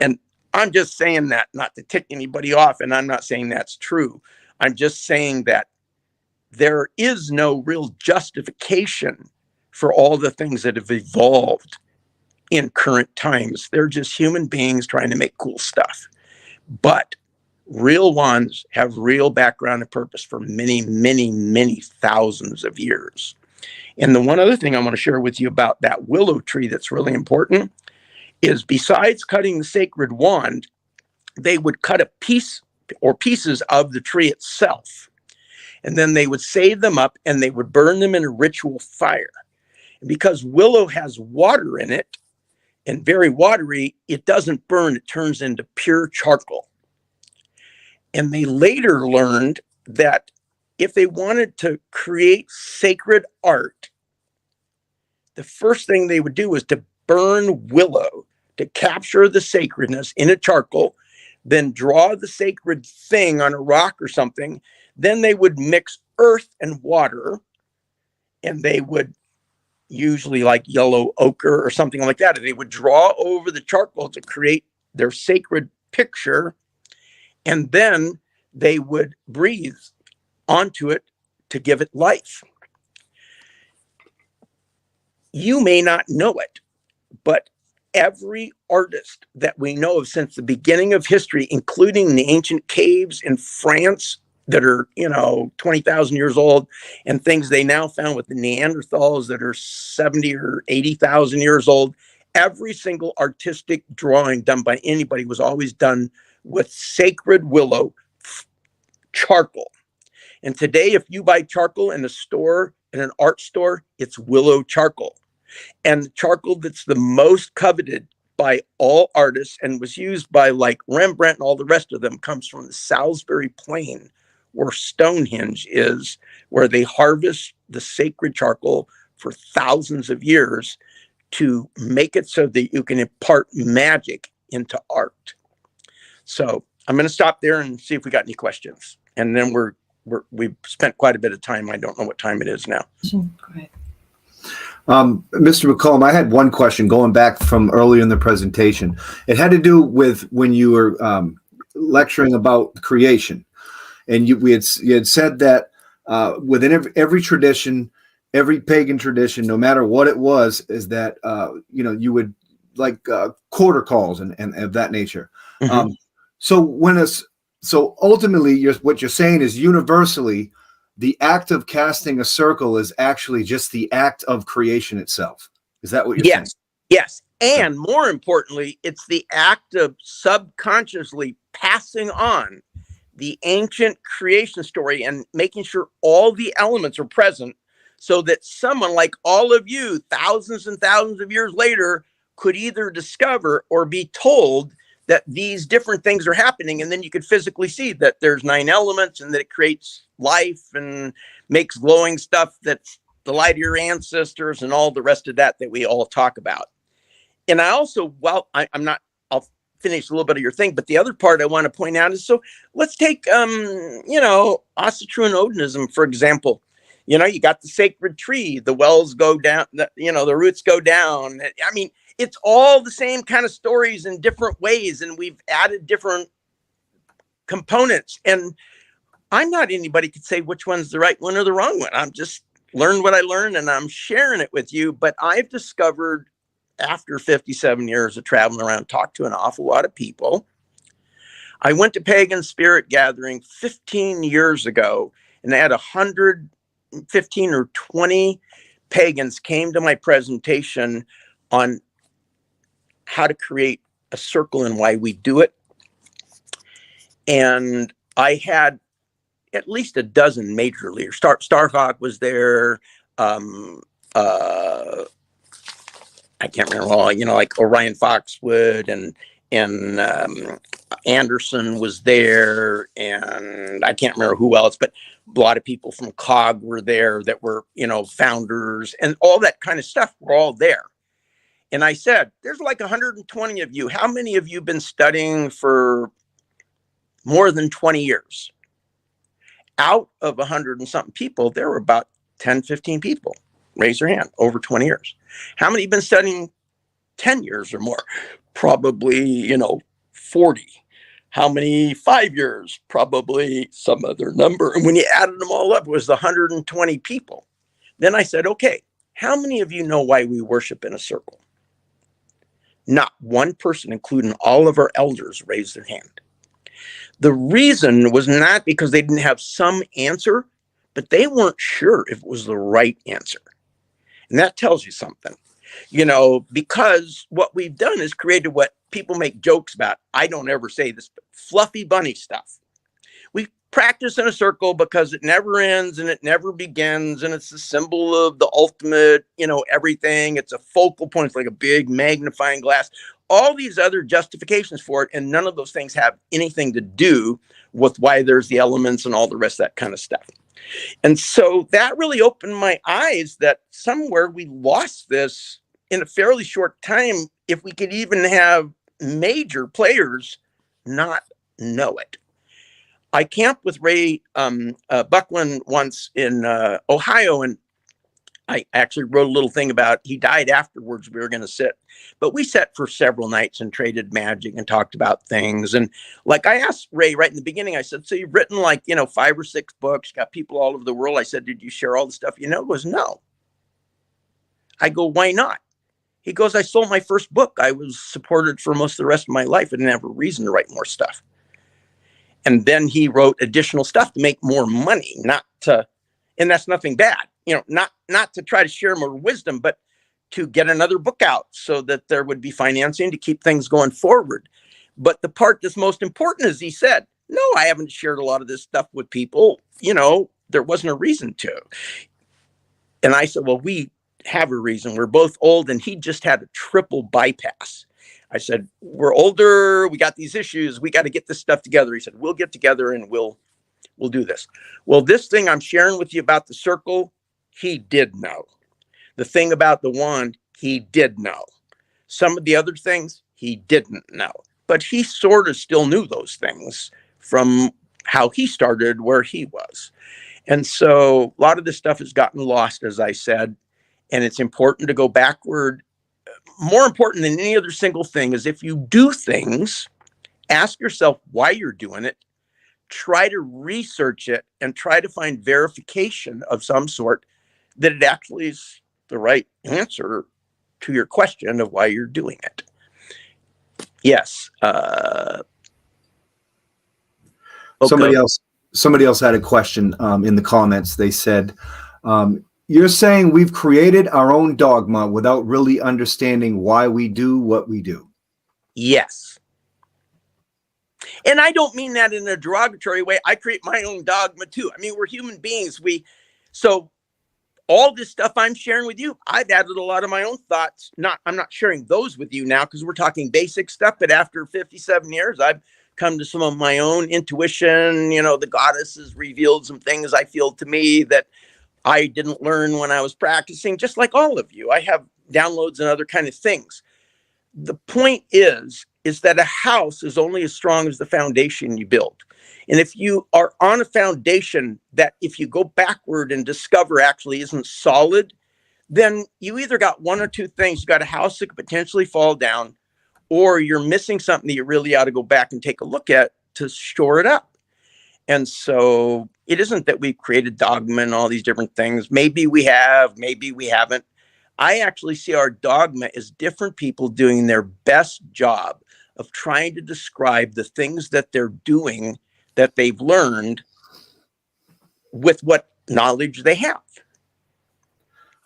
And I'm just saying that not to tick anybody off, and I'm not saying that's true. I'm just saying that there is no real justification for all the things that have evolved in current times. They're just human beings trying to make cool stuff. But real wands have real background and purpose for many, many, many thousands of years. And the one other thing I want to share with you about that willow tree that's really important is, besides cutting the sacred wand, they would cut a piece or pieces of the tree itself. And then they would save them up and they would burn them in a ritual fire. And because willow has water in it and very watery, it doesn't burn, it turns into pure charcoal. And they later learned that if they wanted to create sacred art, the first thing they would do was to burn willow to capture the sacredness in a charcoal, then draw the sacred thing on a rock or something. Then they would mix earth and water, and they would usually like yellow ochre or something like that. And they would draw over the charcoal to create their sacred picture. And then they would breathe onto it to give it life. You may not know it, but every artist that we know of since the beginning of history, including the ancient caves in France that are, 20,000 years old, and things they now found with the Neanderthals that are 70 or 80,000 years old, every single artistic drawing done by anybody was always done with sacred willow charcoal. And today, if you buy charcoal in a store, in an art store, it's willow charcoal. And the charcoal that's the most coveted by all artists and was used by like Rembrandt and all the rest of them comes from the Salisbury Plain, where Stonehenge is, where they harvest the sacred charcoal for thousands of years to make it so that you can impart magic into art. So I'm going to stop there and see if we got any questions. And then we've spent quite a bit of time. I don't know what time it is now.
Go ahead.
Mr. McCollum, I had one question going back from earlier in the presentation. It had to do with when you were lecturing about creation, and you had said that within every tradition, every pagan tradition, no matter what it was, is that you would like quarter calls and of that nature.
Mm-hmm.
So ultimately, what you're saying is universally, the act of casting a circle is actually just the act of creation itself. Is that what you're saying?
Yes. And more importantly, it's the act of subconsciously passing on the ancient creation story and making sure all the elements are present so that someone like all of you, thousands and thousands of years later, could either discover or be told that these different things are happening. And then you could physically see that there's 9 elements and that it creates life and makes glowing stuff that's the light of your ancestors and all the rest of that we all talk about. And I also, I'll finish a little bit of your thing, but the other part I want to point out is, so let's take, Asatru and Odinism, for example. You got the sacred tree, the wells go down, the roots go down. I mean, it's all the same kind of stories in different ways, and we've added different components. And I'm not anybody could say which one's the right one or the wrong one. I'm just learned what I learned, and I'm sharing it with you. But I've discovered after 57 years of traveling around, talked to an awful lot of people. I went to Pagan Spirit Gathering 15 years ago, and I had 115 or 20 pagans came to my presentation on how to create a circle and why we do it. And I had at least a dozen major leaders. Starhawk was there. I can't remember all, like Orion Foxwood and Anderson was there, and I can't remember who else, but a lot of people from COG were there that were, founders and all that kind of stuff were all there. And I said, there's like 120 of you. How many of you been studying for more than 20 years? Out of 100 and something people, there were about 10, 15 people. Raise your hand, over 20 years. How many have been studying 10 years or more? Probably, 40. How many 5 years? Probably some other number. And when you added them all up, it was 120 people. Then I said, okay, how many of you know why we worship in a circle? Not one person, including all of our elders, raised their hand. The reason was not because they didn't have some answer, but they weren't sure if it was the right answer. And that tells you something, because what we've done is created what people make jokes about. I don't ever say this, but fluffy bunny stuff. We practice in a circle because it never ends and it never begins. And it's the symbol of the ultimate, everything. It's a focal point. It's like a big magnifying glass. All these other justifications for it. And none of those things have anything to do with why there's the elements and all the rest of that kind of stuff. And so that really opened my eyes that somewhere we lost this in a fairly short time. If we could even have major players not know it. I camped with Ray Buckland once in Ohio, and I actually wrote a little thing about, he died afterwards. We were going to sit, but we sat for several nights and traded magic and talked about things. And like I asked Ray right in the beginning, I said, so you've written 5 or 6 books, got people all over the world. I said, did you share all the stuff? He goes, no. I go, why not? He goes, I sold my first book. I was supported for most of the rest of my life. I didn't have a reason to write more stuff. And then he wrote additional stuff to make more money, and that's nothing bad, not to try to share more wisdom, but to get another book out so that there would be financing to keep things going forward. But the part that's most important is he said, no, I haven't shared a lot of this stuff with people. There wasn't a reason to. And I said, well, we have a reason. We're both old, and he just had a triple bypass. I said, we're older. We got these issues. We got to get this stuff together. He said, we'll get together and we'll do this. Well, this thing I'm sharing with you about the circle, he did know. The thing about the wand, he did know. Some of the other things he didn't know, but he sort of still knew those things from how he started where he was. And so a lot of this stuff has gotten lost, as I said, and it's important to go backward. More important than any other single thing is if you do things, ask yourself why you're doing it, try to research it, and try to find verification of some sort that it actually is the right answer to your question of why you're doing it. Yes.
Somebody else had a question in the comments. They said, you're saying we've created our own dogma without really understanding why we do what we do.
Yes. And I don't mean that in a derogatory way. I create my own dogma too. I mean, we're human beings. So all this stuff I'm sharing with you, I've added a lot of my own thoughts. I'm not sharing those with you now because we're talking basic stuff. But after 57 years, I've come to some of my own intuition. The goddess has revealed some things I feel to me that I didn't learn when I was practicing, just like all of you. I have downloads and other kind of things. The point is that a house is only as strong as the foundation you build. And if you are on a foundation that if you go backward and discover actually isn't solid, then you either got one or two things. You got a house that could potentially fall down, or you're missing something that you really ought to go back and take a look at to shore it up. And so it isn't that we've created dogma and all these different things. Maybe we have, maybe we haven't. I actually see our dogma as different people doing their best job of trying to describe the things that they're doing that they've learned with what knowledge they have.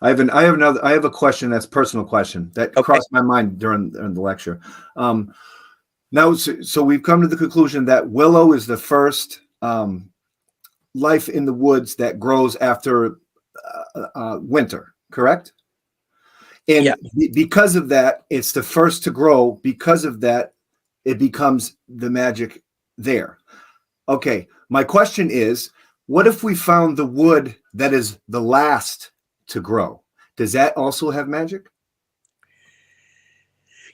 I have a question that's a personal question that crossed my mind during the lecture. Now, so we've come to the conclusion that willow is the first life in the woods that grows after winter, correct? And because of that, it's the first to grow. Because of that, it becomes the magic there. Okay, my question is, what if we found the wood that is the last to grow? Does that also have magic?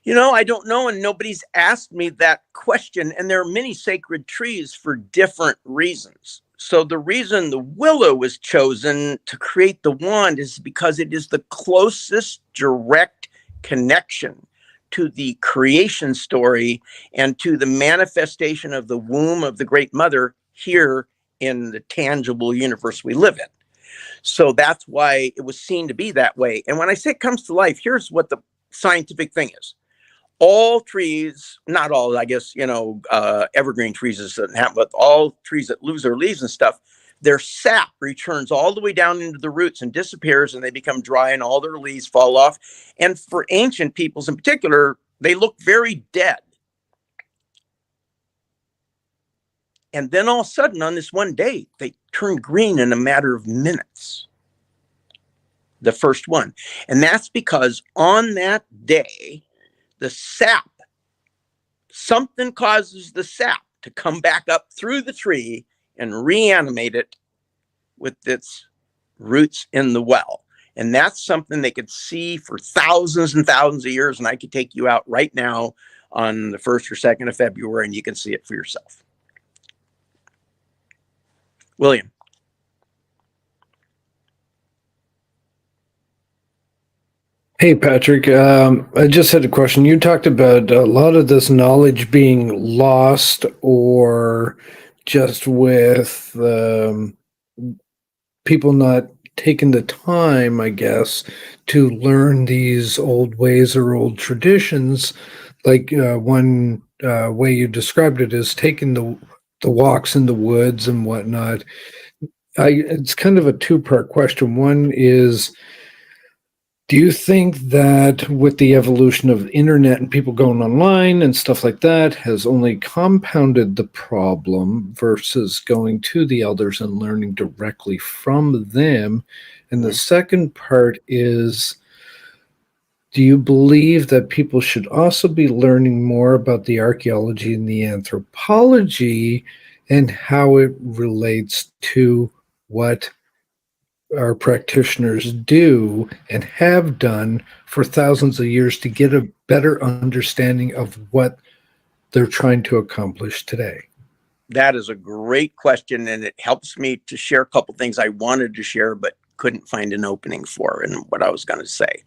I don't know, and nobody's asked me that question. And there are many sacred trees for different reasons. So the reason the willow was chosen to create the wand is because it is the closest direct connection to the creation story and to the manifestation of the womb of the Great Mother here in the tangible universe we live in. So that's why it was seen to be that way. And when I say it comes to life, here's what the scientific thing is. All trees, not all, I guess, evergreen trees doesn't happen, but all trees that lose their leaves and stuff, their sap returns all the way down into the roots and disappears, and they become dry and all their leaves fall off. And for ancient peoples in particular, they look very dead. And then all of a sudden on this one day, they turn green in a matter of minutes. The first one. And that's because on that day, the sap, something causes the sap to come back up through the tree and reanimate it with its roots in the well. And that's something they could see for thousands and thousands of years. And I could take you out right now on the 1st or 2nd of February and you can see it for yourself. William.
Hey, Patrick. I just had a question. You talked about a lot of this knowledge being lost or just with people not taking the time, I guess, to learn these old ways or old traditions. Like one way you described it is taking the walks in the woods and whatnot. It's kind of a two-part question. One is, do you think that with the evolution of internet and people going online and stuff like that has only compounded the problem versus going to the elders and learning directly from them? And the second part is, do you believe that people should also be learning more about the archaeology and the anthropology and how it relates to what our practitioners do and have done for thousands of years to get a better understanding of what they're trying to accomplish today?
That is a great question, and it helps me to share a couple things I wanted to share but couldn't find an opening for in what I was going to say.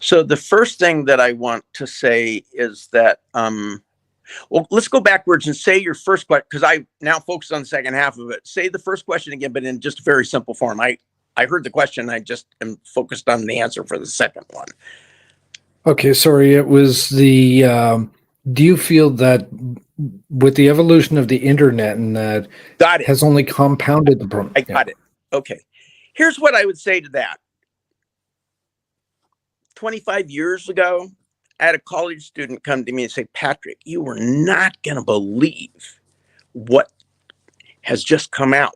So the first thing that I want to say is that, well, let's go backwards and say your first question, because I now focus on the second half of it. Say the first question again, but in just a very simple form. I heard the question. I just am focused on the answer for the second one.
Okay, sorry. It was the, do you feel that with the evolution of the internet and that
Got it.
has only compounded the problem?
I got it. Okay. Here's what I would say to that. 25 years ago, I had a college student come to me and say, Patrick, you are not going to believe what has just come out.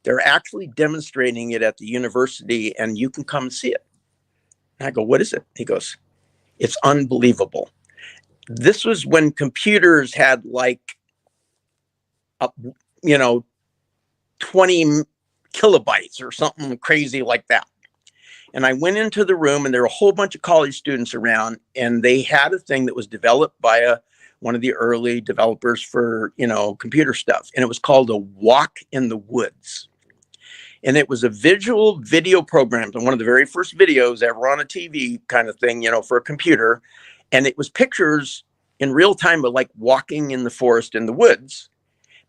They're actually demonstrating it at the university and you can come and see it. And I go, what is it? He goes, it's unbelievable. This was when computers had like, 20 kilobytes or something crazy like that. And I went into the room and there were a whole bunch of college students around and they had a thing that was developed by one of the early developers for, computer stuff. And it was called a walk in the woods. And it was a visual video program, and one of the very first videos ever on a TV kind of thing, for a computer. And it was pictures in real time of like walking in the forest in the woods.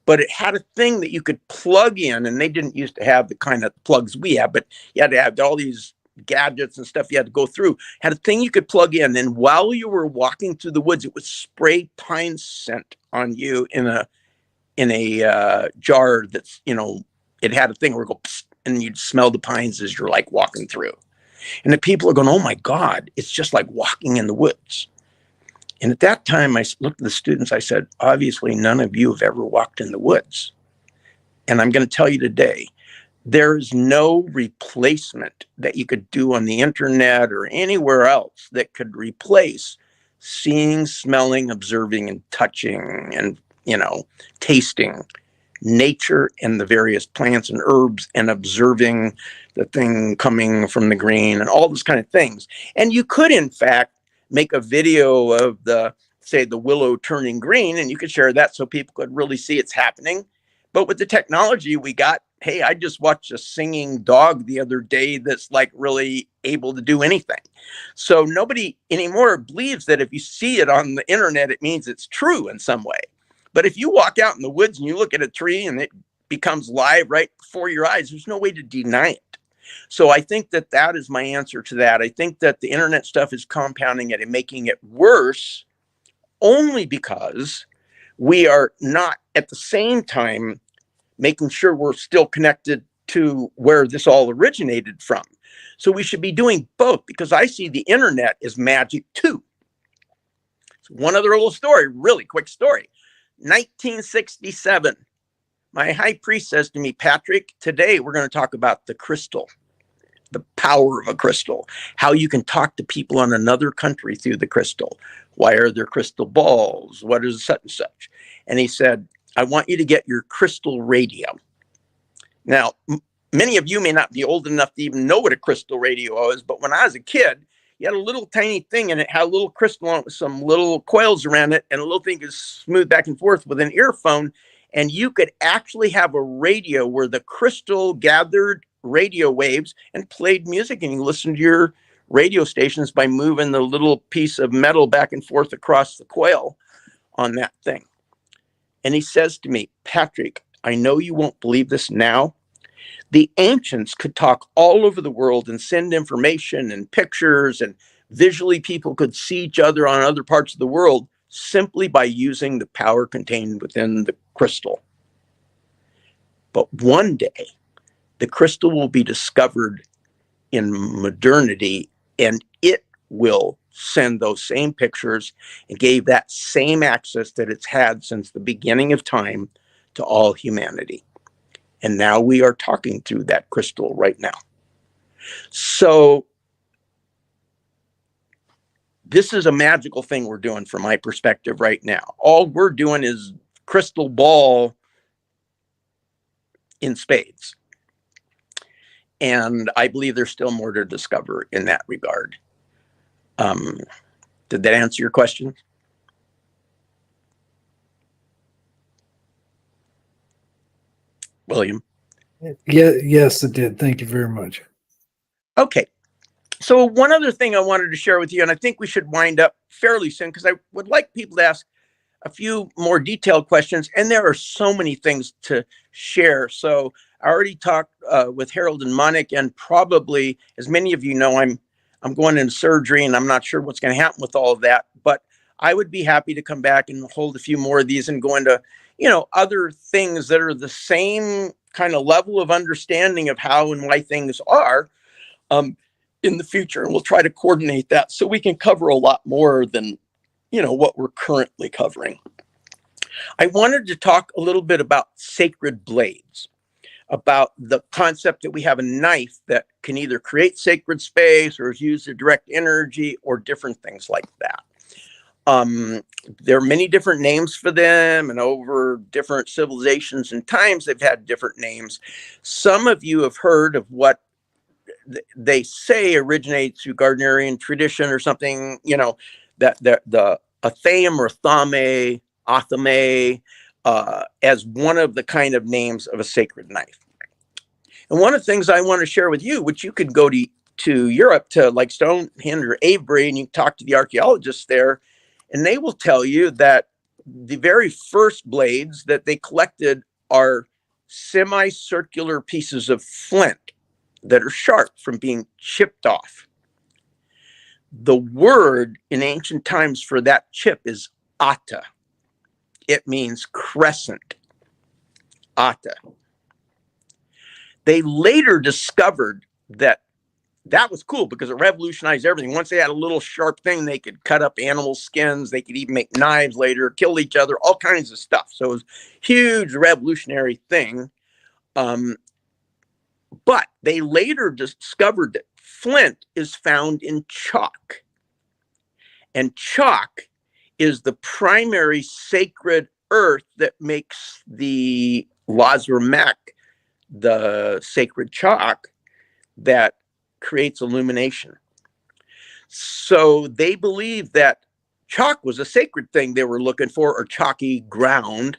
But it had a thing that you could plug in, and they didn't used to have the kind of plugs we have, but you had to have all these gadgets and stuff you had to go through. Had a thing you could plug in, and while you were walking through the woods, it would spray pine scent on you in a jar that's, it had a thing where it go, psst, and you'd smell the pines as you're like walking through. And the people are going, oh my God, it's just like walking in the woods. And at that time, I looked at the students, I said, obviously, none of you have ever walked in the woods. And I'm going to tell you today, there is no replacement that you could do on the internet or anywhere else that could replace seeing, smelling, observing, and touching and, tasting nature and the various plants and herbs and observing the thing coming from the green and all those kind of things. And you could, in fact, make a video of the willow turning green, and you could share that so people could really see it's happening. But with the technology we got, hey, I just watched a singing dog the other day that's like really able to do anything. So nobody anymore believes that if you see it on the internet, it means it's true in some way. But if you walk out in the woods and you look at a tree and it becomes live right before your eyes, there's no way to deny it. So I think that is my answer to that. I think that the internet stuff is compounding it and making it worse only because we are not at the same time making sure we're still connected to where this all originated from. So we should be doing both, because I see the internet as magic too. So one other little story, really quick story. 1967, my high priest says to me, Patrick, today we're going to talk about the crystal, the power of a crystal, how you can talk to people in another country through the crystal. Why are there crystal balls? What is such and such? And he said, I want you to get your crystal radio. Now, many of you may not be old enough to even know what a crystal radio is, but when I was a kid, you had a little tiny thing and it had a little crystal on it with some little coils around it, and a little thing is smooth back and forth with an earphone. And you could actually have a radio where the crystal gathered radio waves and played music, and you listened to your radio stations by moving the little piece of metal back and forth across the coil on that thing. And he says to me, Patrick, I know you won't believe this now. The ancients could talk all over the world and send information and pictures, and visually people could see each other on other parts of the world simply by using the power contained within the crystal. But one day, the crystal will be discovered in modernity, and it will send those same pictures and gave that same access that it's had since the beginning of time to all humanity. And now we are talking through that crystal right now. So this is a magical thing we're doing from my perspective right now. All we're doing is crystal ball in spades. And I believe there's still more to discover in that regard. Did that answer your question? William?
Yeah, yes, it did. Thank you very much.
Okay. So one other thing I wanted to share with you, and I think we should wind up fairly soon because I would like people to ask a few more detailed questions, and there are so many things to share. So I already talked with Harold and Monique, and probably, as many of you know, I'm going into surgery, and I'm not sure what's going to happen with all of that. But I would be happy to come back and hold a few more of these and go into, other things that are the same kind of level of understanding of how and why things are in the future. And we'll try to coordinate that so we can cover a lot more than what we're currently covering. I wanted to talk a little bit about sacred blades, about the concept that we have a knife that can either create sacred space or is used to direct energy or different things like that. There are many different names for them, and over different civilizations and times, they've had different names. Some of you have heard of what they say originates through Gardnerian tradition or something, that the Athame or Athame, as one of the kind of names of a sacred knife. And one of the things I want to share with you, which you could go to Europe, to like Stonehenge or Avebury, and you talk to the archaeologists there, and they will tell you that the very first blades that they collected are semicircular pieces of flint that are sharp from being chipped off. The word in ancient times for that chip is ata. It means crescent. Ata. They later discovered that was cool because it revolutionized everything. Once they had a little sharp thing, they could cut up animal skins. They could even make knives later, kill each other, all kinds of stuff. So it was a huge revolutionary thing. But they later discovered that flint is found in chalk. And chalk is the primary sacred earth that makes the Lazarmak, the sacred chalk that creates illumination. So they believe that chalk was a sacred thing they were looking for, or chalky ground,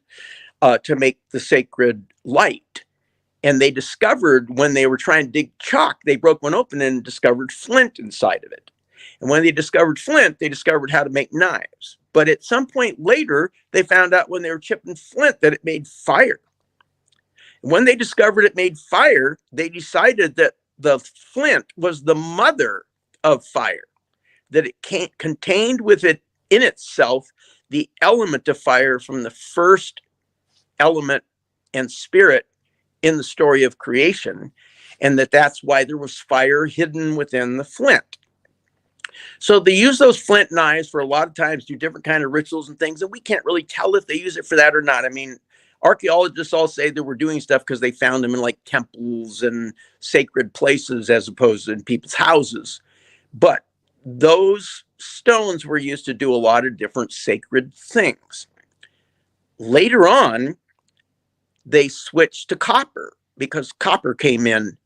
to make the sacred light. And they discovered, when they were trying to dig chalk, they broke one open and discovered flint inside of it. And when they discovered flint, they discovered how to make knives. But at some point later, they found out when they were chipping flint that it made fire. And when they discovered it made fire, they decided that the flint was the mother of fire, that it contained with it in itself the element of fire from the first element and spirit in the story of creation, and that's why there was fire hidden within the flint. So they use those flint knives for a lot of times, do different kind of rituals and things, and we can't really tell if they use it for that or not. I mean, archaeologists all say they were doing stuff because they found them in like temples and sacred places as opposed to in people's houses. But those stones were used to do a lot of different sacred things. Later on, they switched to copper because copper came in.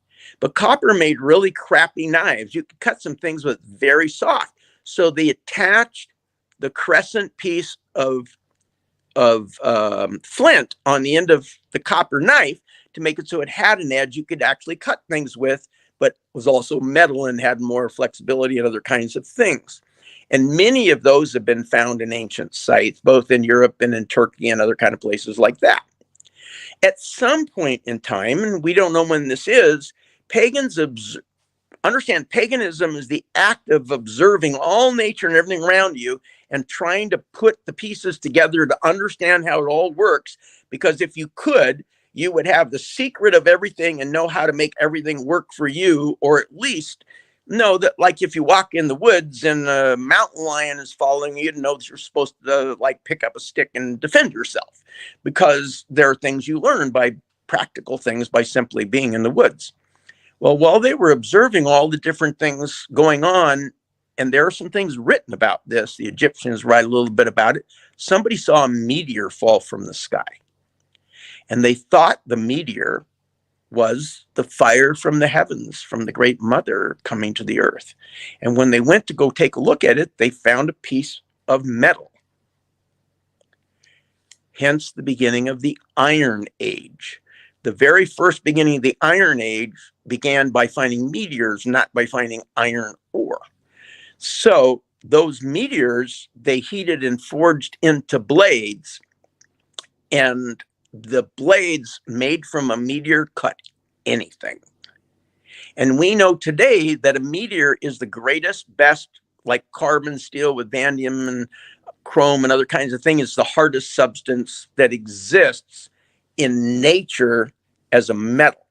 But copper made really crappy knives. You could cut some things with very soft. So they attached the crescent piece of flint on the end of the copper knife to make it so it had an edge you could actually cut things with, but was also metal and had more flexibility and other kinds of things. And many of those have been found in ancient sites, both in Europe and in Turkey and other kind of places like that. At some point in time, and we don't know when this is, pagans understand paganism is the act of observing all nature and everything around you and trying to put the pieces together to understand how it all works. Because if you could, you would have the secret of everything and know how to make everything work for you, or at least know that, like, if you walk in the woods and a mountain lion is following you, you know that you're supposed to like pick up a stick and defend yourself, because there are things you learn by practical things by simply being in the woods. Well, while they were observing all the different things going on, and there are some things written about this, the Egyptians write a little bit about it, somebody saw a meteor fall from the sky. And they thought the meteor was the fire from the heavens, from the great mother coming to the earth. And when they went to go take a look at it, they found a piece of metal. Hence the beginning of the Iron Age. The very first beginning of the Iron Age began by finding meteors, not by finding iron ore. So those meteors, they heated and forged into blades, and the blades made from a meteor cut anything. And we know today that a meteor is the greatest, best, like carbon, steel with vanadium and chrome and other kinds of things, is the hardest substance that exists in nature as a metal.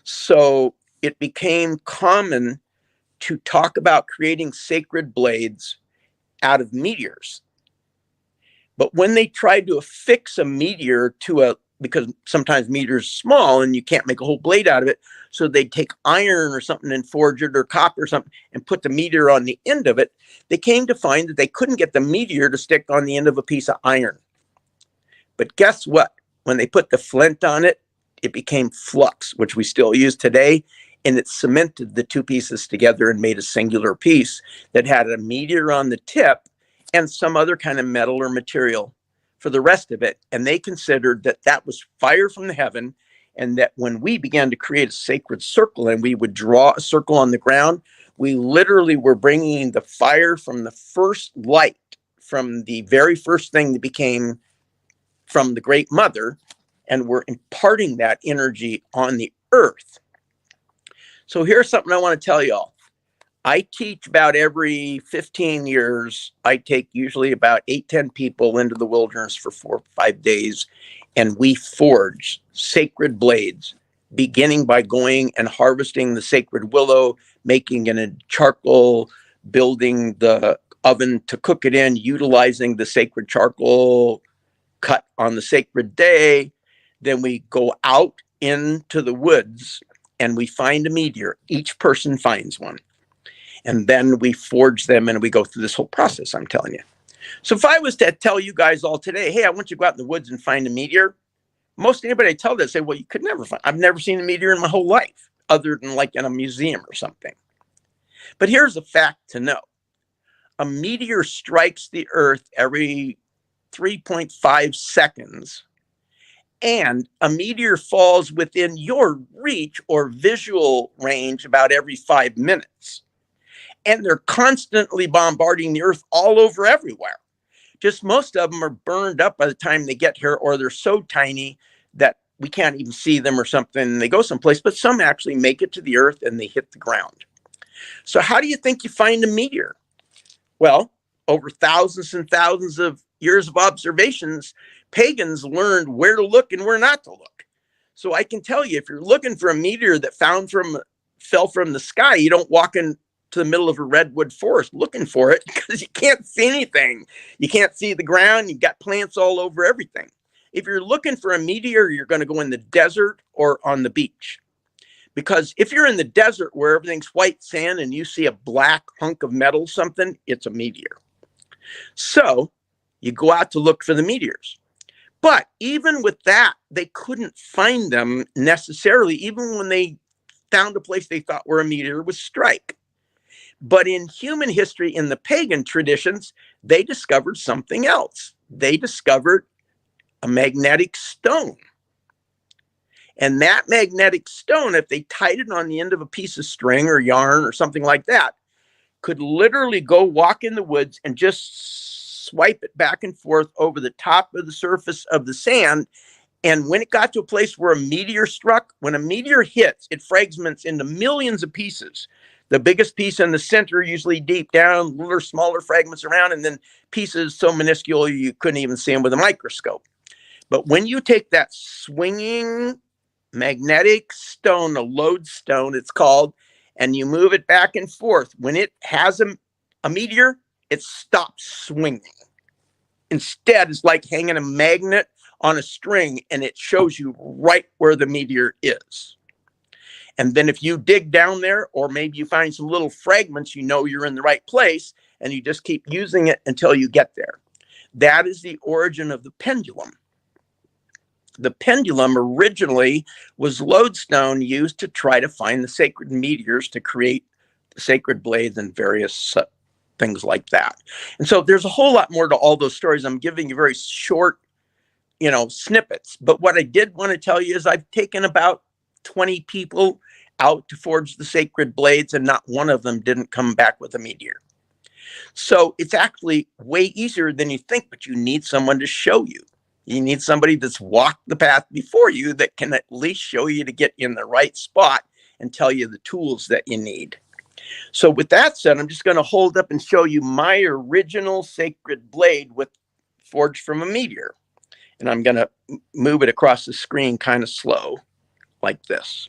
So it became common to talk about creating sacred blades out of meteors. But when they tried to affix a meteor to because sometimes meteors are small and you can't make a whole blade out of it, so they'd take iron or something and forge it, or copper or something, and put the meteor on the end of it, they came to find that they couldn't get the meteor to stick on the end of a piece of iron. But guess what? When they put the flint on it, it became flux, which we still use today, and it cemented the two pieces together and made a singular piece that had a meteor on the tip and some other kind of metal or material for the rest of it. And they considered that that was fire from the heaven, and that when we began to create a sacred circle and we would draw a circle on the ground, we literally were bringing the fire from the first light, from the very first thing that became from the great mother, and we're imparting that energy on the earth. So here's something I want to tell y'all. I teach about every 15 years. I take usually about 8-10 people into the wilderness for 4 or 5 days, and we forge sacred blades, beginning by going and harvesting the sacred willow, making it in charcoal, building the oven to cook it in, utilizing the sacred charcoal cut on the sacred day. Then we go out into the woods and we find a meteor. Each person finds one. And then we forge them and we go through this whole process I'm telling you. So if I was to tell you guys all today, hey, I want you to go out in the woods and find a meteor, most anybody I tell this say, well, you could never find. I've never seen a meteor in my whole life, other than like in a museum or something. But here's a fact to know. A meteor strikes the earth every 3.5 seconds. And a meteor falls within your reach or visual range about every 5 minutes. And they're constantly bombarding the earth all over everywhere. Just most of them are burned up by the time they get here, or they're so tiny that we can't even see them or something, and they go someplace, but some actually make it to the earth and they hit the ground. So how do you think you find a meteor? Well, over thousands and thousands of years of observations, pagans learned where to look and where not to look. So I can tell you, if you're looking for a meteor that fell from the sky, you don't walk into the middle of a redwood forest looking for it, because you can't see anything. You can't see the ground. You've got plants all over everything. If you're looking for a meteor, you're going to go in the desert or on the beach. Because if you're in the desert where everything's white sand and you see a black hunk of metal, something, it's a meteor. So you go out to look for the meteors. But even with that, they couldn't find them necessarily, even when they found a place they thought where a meteor would strike. But in human history, in the pagan traditions, they discovered something else. They discovered a magnetic stone. And that magnetic stone, if they tied it on the end of a piece of string or yarn or something like that, could literally go walk in the woods and just swipe it back and forth over the top of the surface of the sand. And when it got to a place where a meteor struck, when a meteor hits, it fragments into millions of pieces. The biggest piece in the center, usually deep down, little smaller fragments around, and then pieces so minuscule you couldn't even see them with a microscope. But when you take that swinging magnetic stone, a lodestone it's called, and you move it back and forth, when it has a meteor, it stops swinging. Instead, it's like hanging a magnet on a string, and it shows you right where the meteor is. And then if you dig down there, or maybe you find some little fragments, you know you're in the right place, and you just keep using it until you get there. That is the origin of the pendulum. The pendulum originally was lodestone used to try to find the sacred meteors to create the sacred blades and various things like that. And so there's a whole lot more to all those stories. I'm giving you very short, snippets. But what I did want to tell you is I've taken about 20 people out to forge the sacred blades, and not one of them didn't come back with a meteor. So it's actually way easier than you think, but you need someone to show you. You need somebody that's walked the path before you that can at least show you to get in the right spot and tell you the tools that you need. So with that said, I'm just going to hold up and show you my original sacred blade forged from a meteor. And I'm going to move it across the screen kind of slow, like this.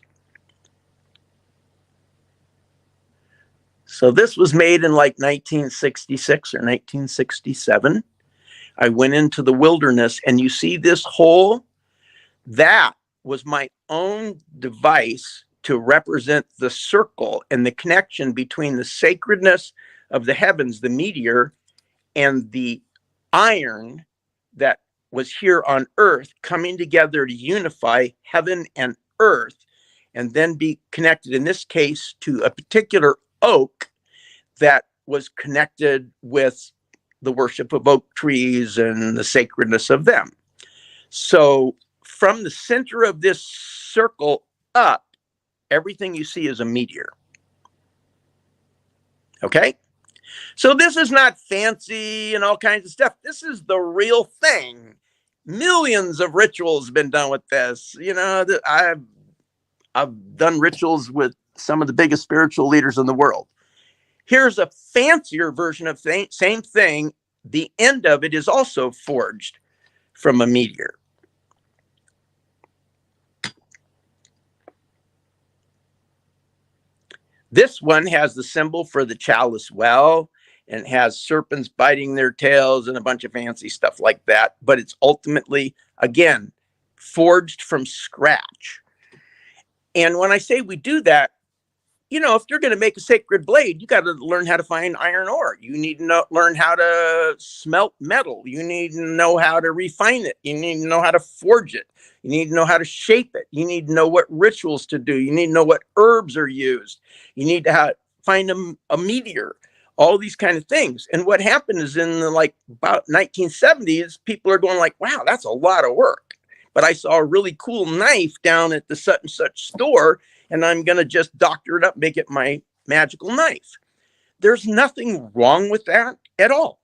So this was made in like 1966 or 1967. I went into the wilderness, and you see this hole? That was my own device to represent the circle and the connection between the sacredness of the heavens, the meteor, and the iron that was here on earth, coming together to unify heaven and earth, and then be connected, in this case, to a particular oak that was connected with the worship of oak trees and the sacredness of them. So from the center of this circle up, everything you see is a meteor. Okay? So this is not fancy and all kinds of stuff. This is the real thing. Millions of rituals have been done with this. I've done rituals with some of the biggest spiritual leaders in the world. Here's a fancier version of the same thing. The end of it is also forged from a meteor. This one has the symbol for the chalice well, and has serpents biting their tails and a bunch of fancy stuff like that. But it's ultimately, again, forged from scratch. And when I say we do that, if you're going to make a sacred blade, you got to learn how to find iron ore. You need to learn how to smelt metal. You need to know how to refine it. You need to know how to forge it. You need to know how to shape it. You need to know what rituals to do. You need to know what herbs are used. You need to find a meteor, all these kind of things. And what happened is in about 1970s, people are going like, wow, that's a lot of work. But I saw a really cool knife down at the such and such store, and I'm going to just doctor it up, make it my magical knife. There's nothing wrong with that at all,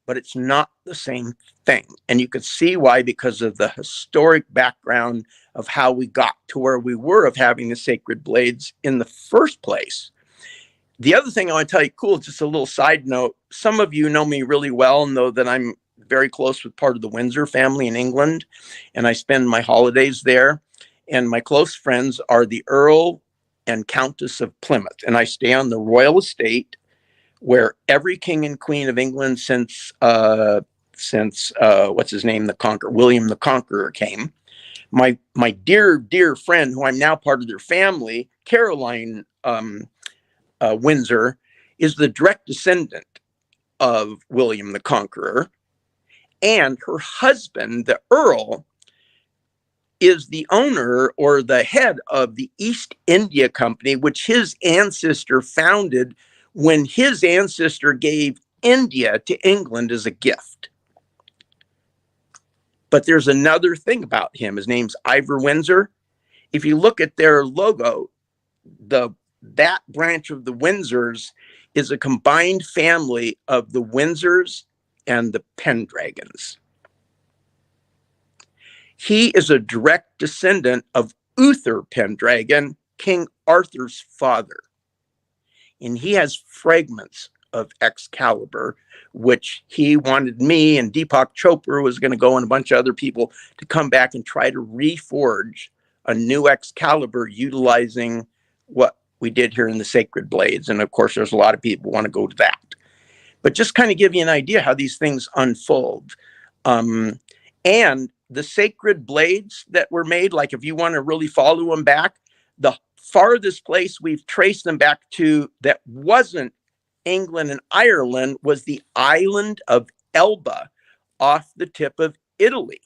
but it's not the same thing. And you can see why, because of the historic background of how we got to where we were of having the sacred blades in the first place. The other thing I want to tell you, cool, just a little side note. Some of you know me really well and know that I'm very close with part of the Windsor family in England, and I spend my holidays there. And my close friends are the Earl and Countess of Plymouth. And I stay on the royal estate where every king and queen of England since what's his name, William the Conqueror came. My dear, dear friend, who I'm now part of their family, Caroline Windsor, is the direct descendant of William the Conqueror. And her husband, the Earl, is the owner or the head of the East India Company, which his ancestor founded when his ancestor gave India to England as a gift. But there's another thing about him. His name's Ivor Windsor. If you look at their logo, that branch of the Windsors is a combined family of the Windsors and the Pendragons. He is a direct descendant of Uther Pendragon, King Arthur's father. And he has fragments of Excalibur, which he wanted me and Deepak Chopra was going to go and a bunch of other people to come back and try to reforge a new Excalibur utilizing what we did here in the Sacred Blades. And of course, there's a lot of people who want to go to that. But just kind of give you an idea how these things unfold. And the sacred blades that were made, like if you want to really follow them back, the farthest place we've traced them back to that wasn't England and Ireland was the island of Elba off the tip of Italy.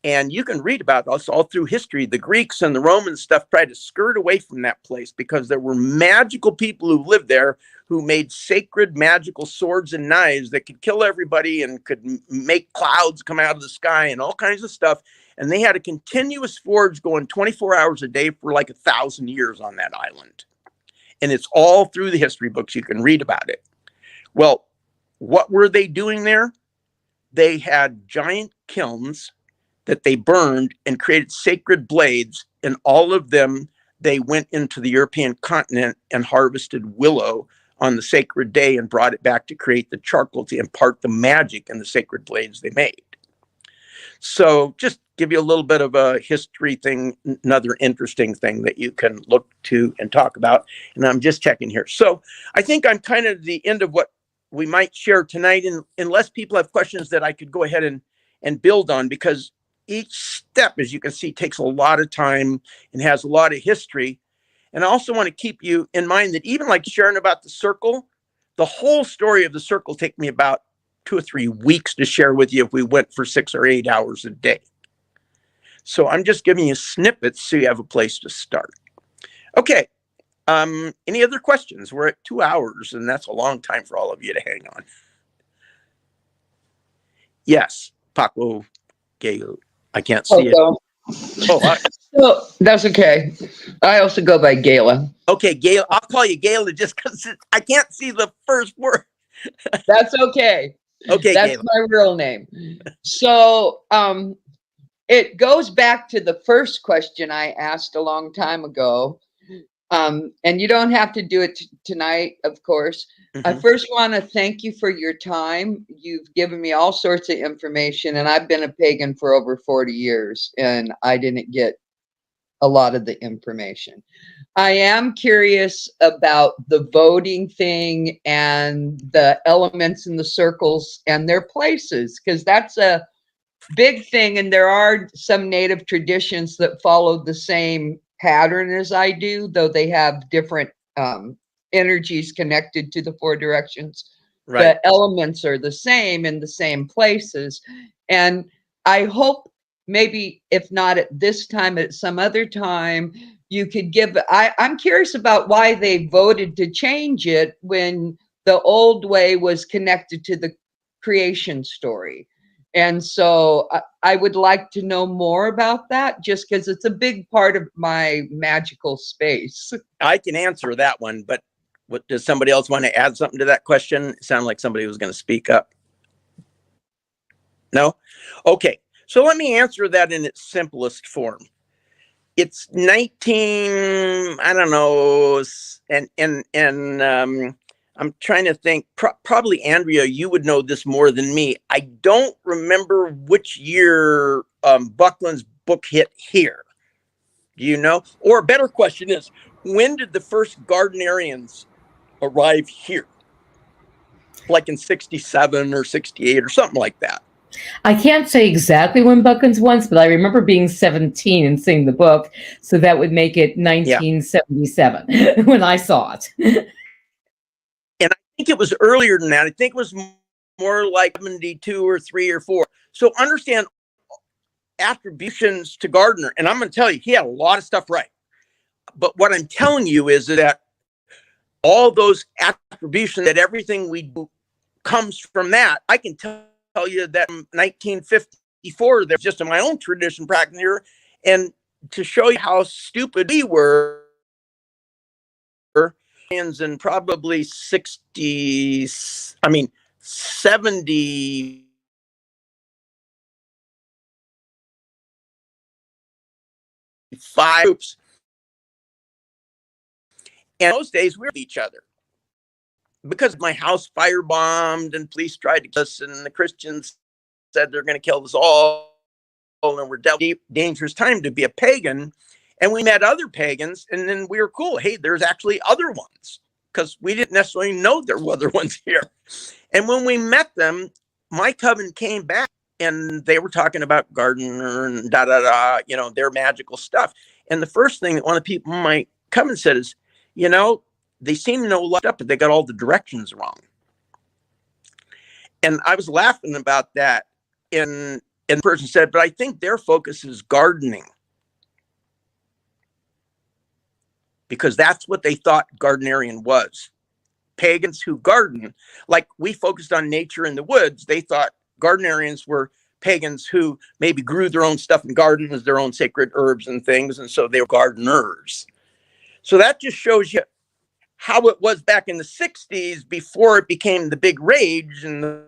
And you can read about us all through history. The Greeks and the Romans stuff tried to skirt away from that place because there were magical people who lived there who made sacred magical swords and knives that could kill everybody and could make clouds come out of the sky and all kinds of stuff. And they had a continuous forge going 24 hours a day for like 1,000 years on that island. And it's all through the history books. You can read about it. Well, what were they doing there? They had giant kilns that they burned and created sacred blades. And all of them, they went into the European continent and harvested willow on the sacred day and brought it back to create the charcoal to impart the magic in the sacred blades they made. So just give you a little bit of a history thing, another interesting thing that you can look to and talk about. And I'm just checking here. So I think I'm kind of the end of what we might share tonight, and unless people have questions that I could go ahead and build on, because each step, as you can see, takes a lot of time and has a lot of history. And I also want to keep you in mind that even like sharing about the circle, the whole story of the circle take me about 2 or 3 weeks to share with you if we went for 6 or 8 hours a day. So I'm just giving you snippets so you have a place to start. Okay. Any other questions? We're at 2 hours, and that's a long time for all of you to hang on. Yes, Paco Gale. I can't see it. Oh,
so that's okay. I also go by Gala.
Okay, Gail. I'll call you Gayla just because I can't see the first word.
That's okay.
Okay,
that's
Gayla.
my real name. So it goes back to the first question I asked a long time ago. And you don't have to do it tonight, of course. I first want to thank you for your time. You've given me all sorts of information, and I've been a pagan for over 40 years, and I didn't get a lot of the information. I am curious about the voting thing and the elements in the circles and their places, because that's a big thing. And there are some native traditions that follow the same pattern as I do, though they have different energies connected to the 4 directions. Right. The elements are the same in the same places. And I hope maybe if not at this time, at some other time, you could give, I'm curious about why they voted to change it when the old way was connected to the creation story. And so I would like to know more about that, just because it's a big part of my magical space.
I can answer that one, but does somebody else want to add something to that question? It sounded like somebody was going to speak up. No? Okay. So let me answer that in its simplest form. It's 19, I don't know, and I'm trying to think, probably Andrea, you would know this more than me. I don't remember which year Buckland's book hit here. Do you know? Or a better question is, when did the first Gardnerians arrive here? Like in 67 or 68 or something like that.
I can't say exactly when Buckland's was, but I remember being 17 and seeing the book. So that would make it 1977 when I saw it.
And I think it was earlier than that. I think it was more like 72 or 3 or 4. So understand attributions to Gardner. And I'm going to tell you, he had a lot of stuff right. But what I'm telling you is that all those attributions, that everything we do comes from that. I can tell you that in 1954, there's just in my own tradition practice here. And to show you how stupid we were, in probably 70 5 groups. And those days we were with each other because my house firebombed and police tried to kill us, and the Christians said they're going to kill us all, and we're deep, dangerous time to be a pagan. And we met other pagans, and then we were cool. Hey, there's actually other ones, because we didn't necessarily know there were other ones here. And when we met them, my coven came back, and they were talking about Gardner and their magical stuff. And the first thing that one of the people in my coven said is, they seem to know a lot of stuff, but they got all the directions wrong. And I was laughing about that. And And the person said, but I think their focus is gardening, because that's what they thought Gardnerian was. Pagans who garden, like we focused on nature in the woods, they thought Gardnerians were pagans who maybe grew their own stuff in gardens, their own sacred herbs and things, and so they were gardeners. So that just shows you how it was back in the 60s before it became the big rage in the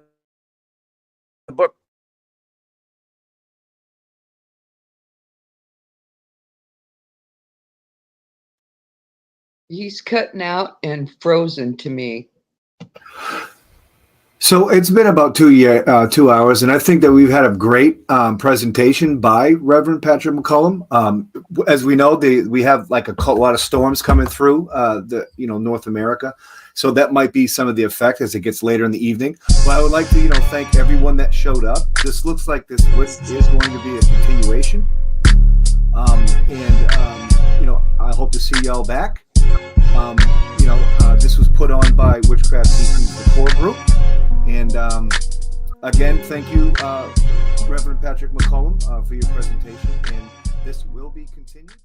book.
He's cutting out and frozen to me.
So it's been about 2 hours, and I think that we've had a great presentation by Reverend Patrick McCollum. As we know, we have like a lot of storms coming through North America, so that might be some of the effect as it gets later in the evening. But I would like to thank everyone that showed up. This looks like this is going to be a continuation, I hope to see y'all back. This was put on by Witchcraft Teachings, the core group. And again, thank you, Reverend Patrick McCollum, for your presentation. And this will be continued.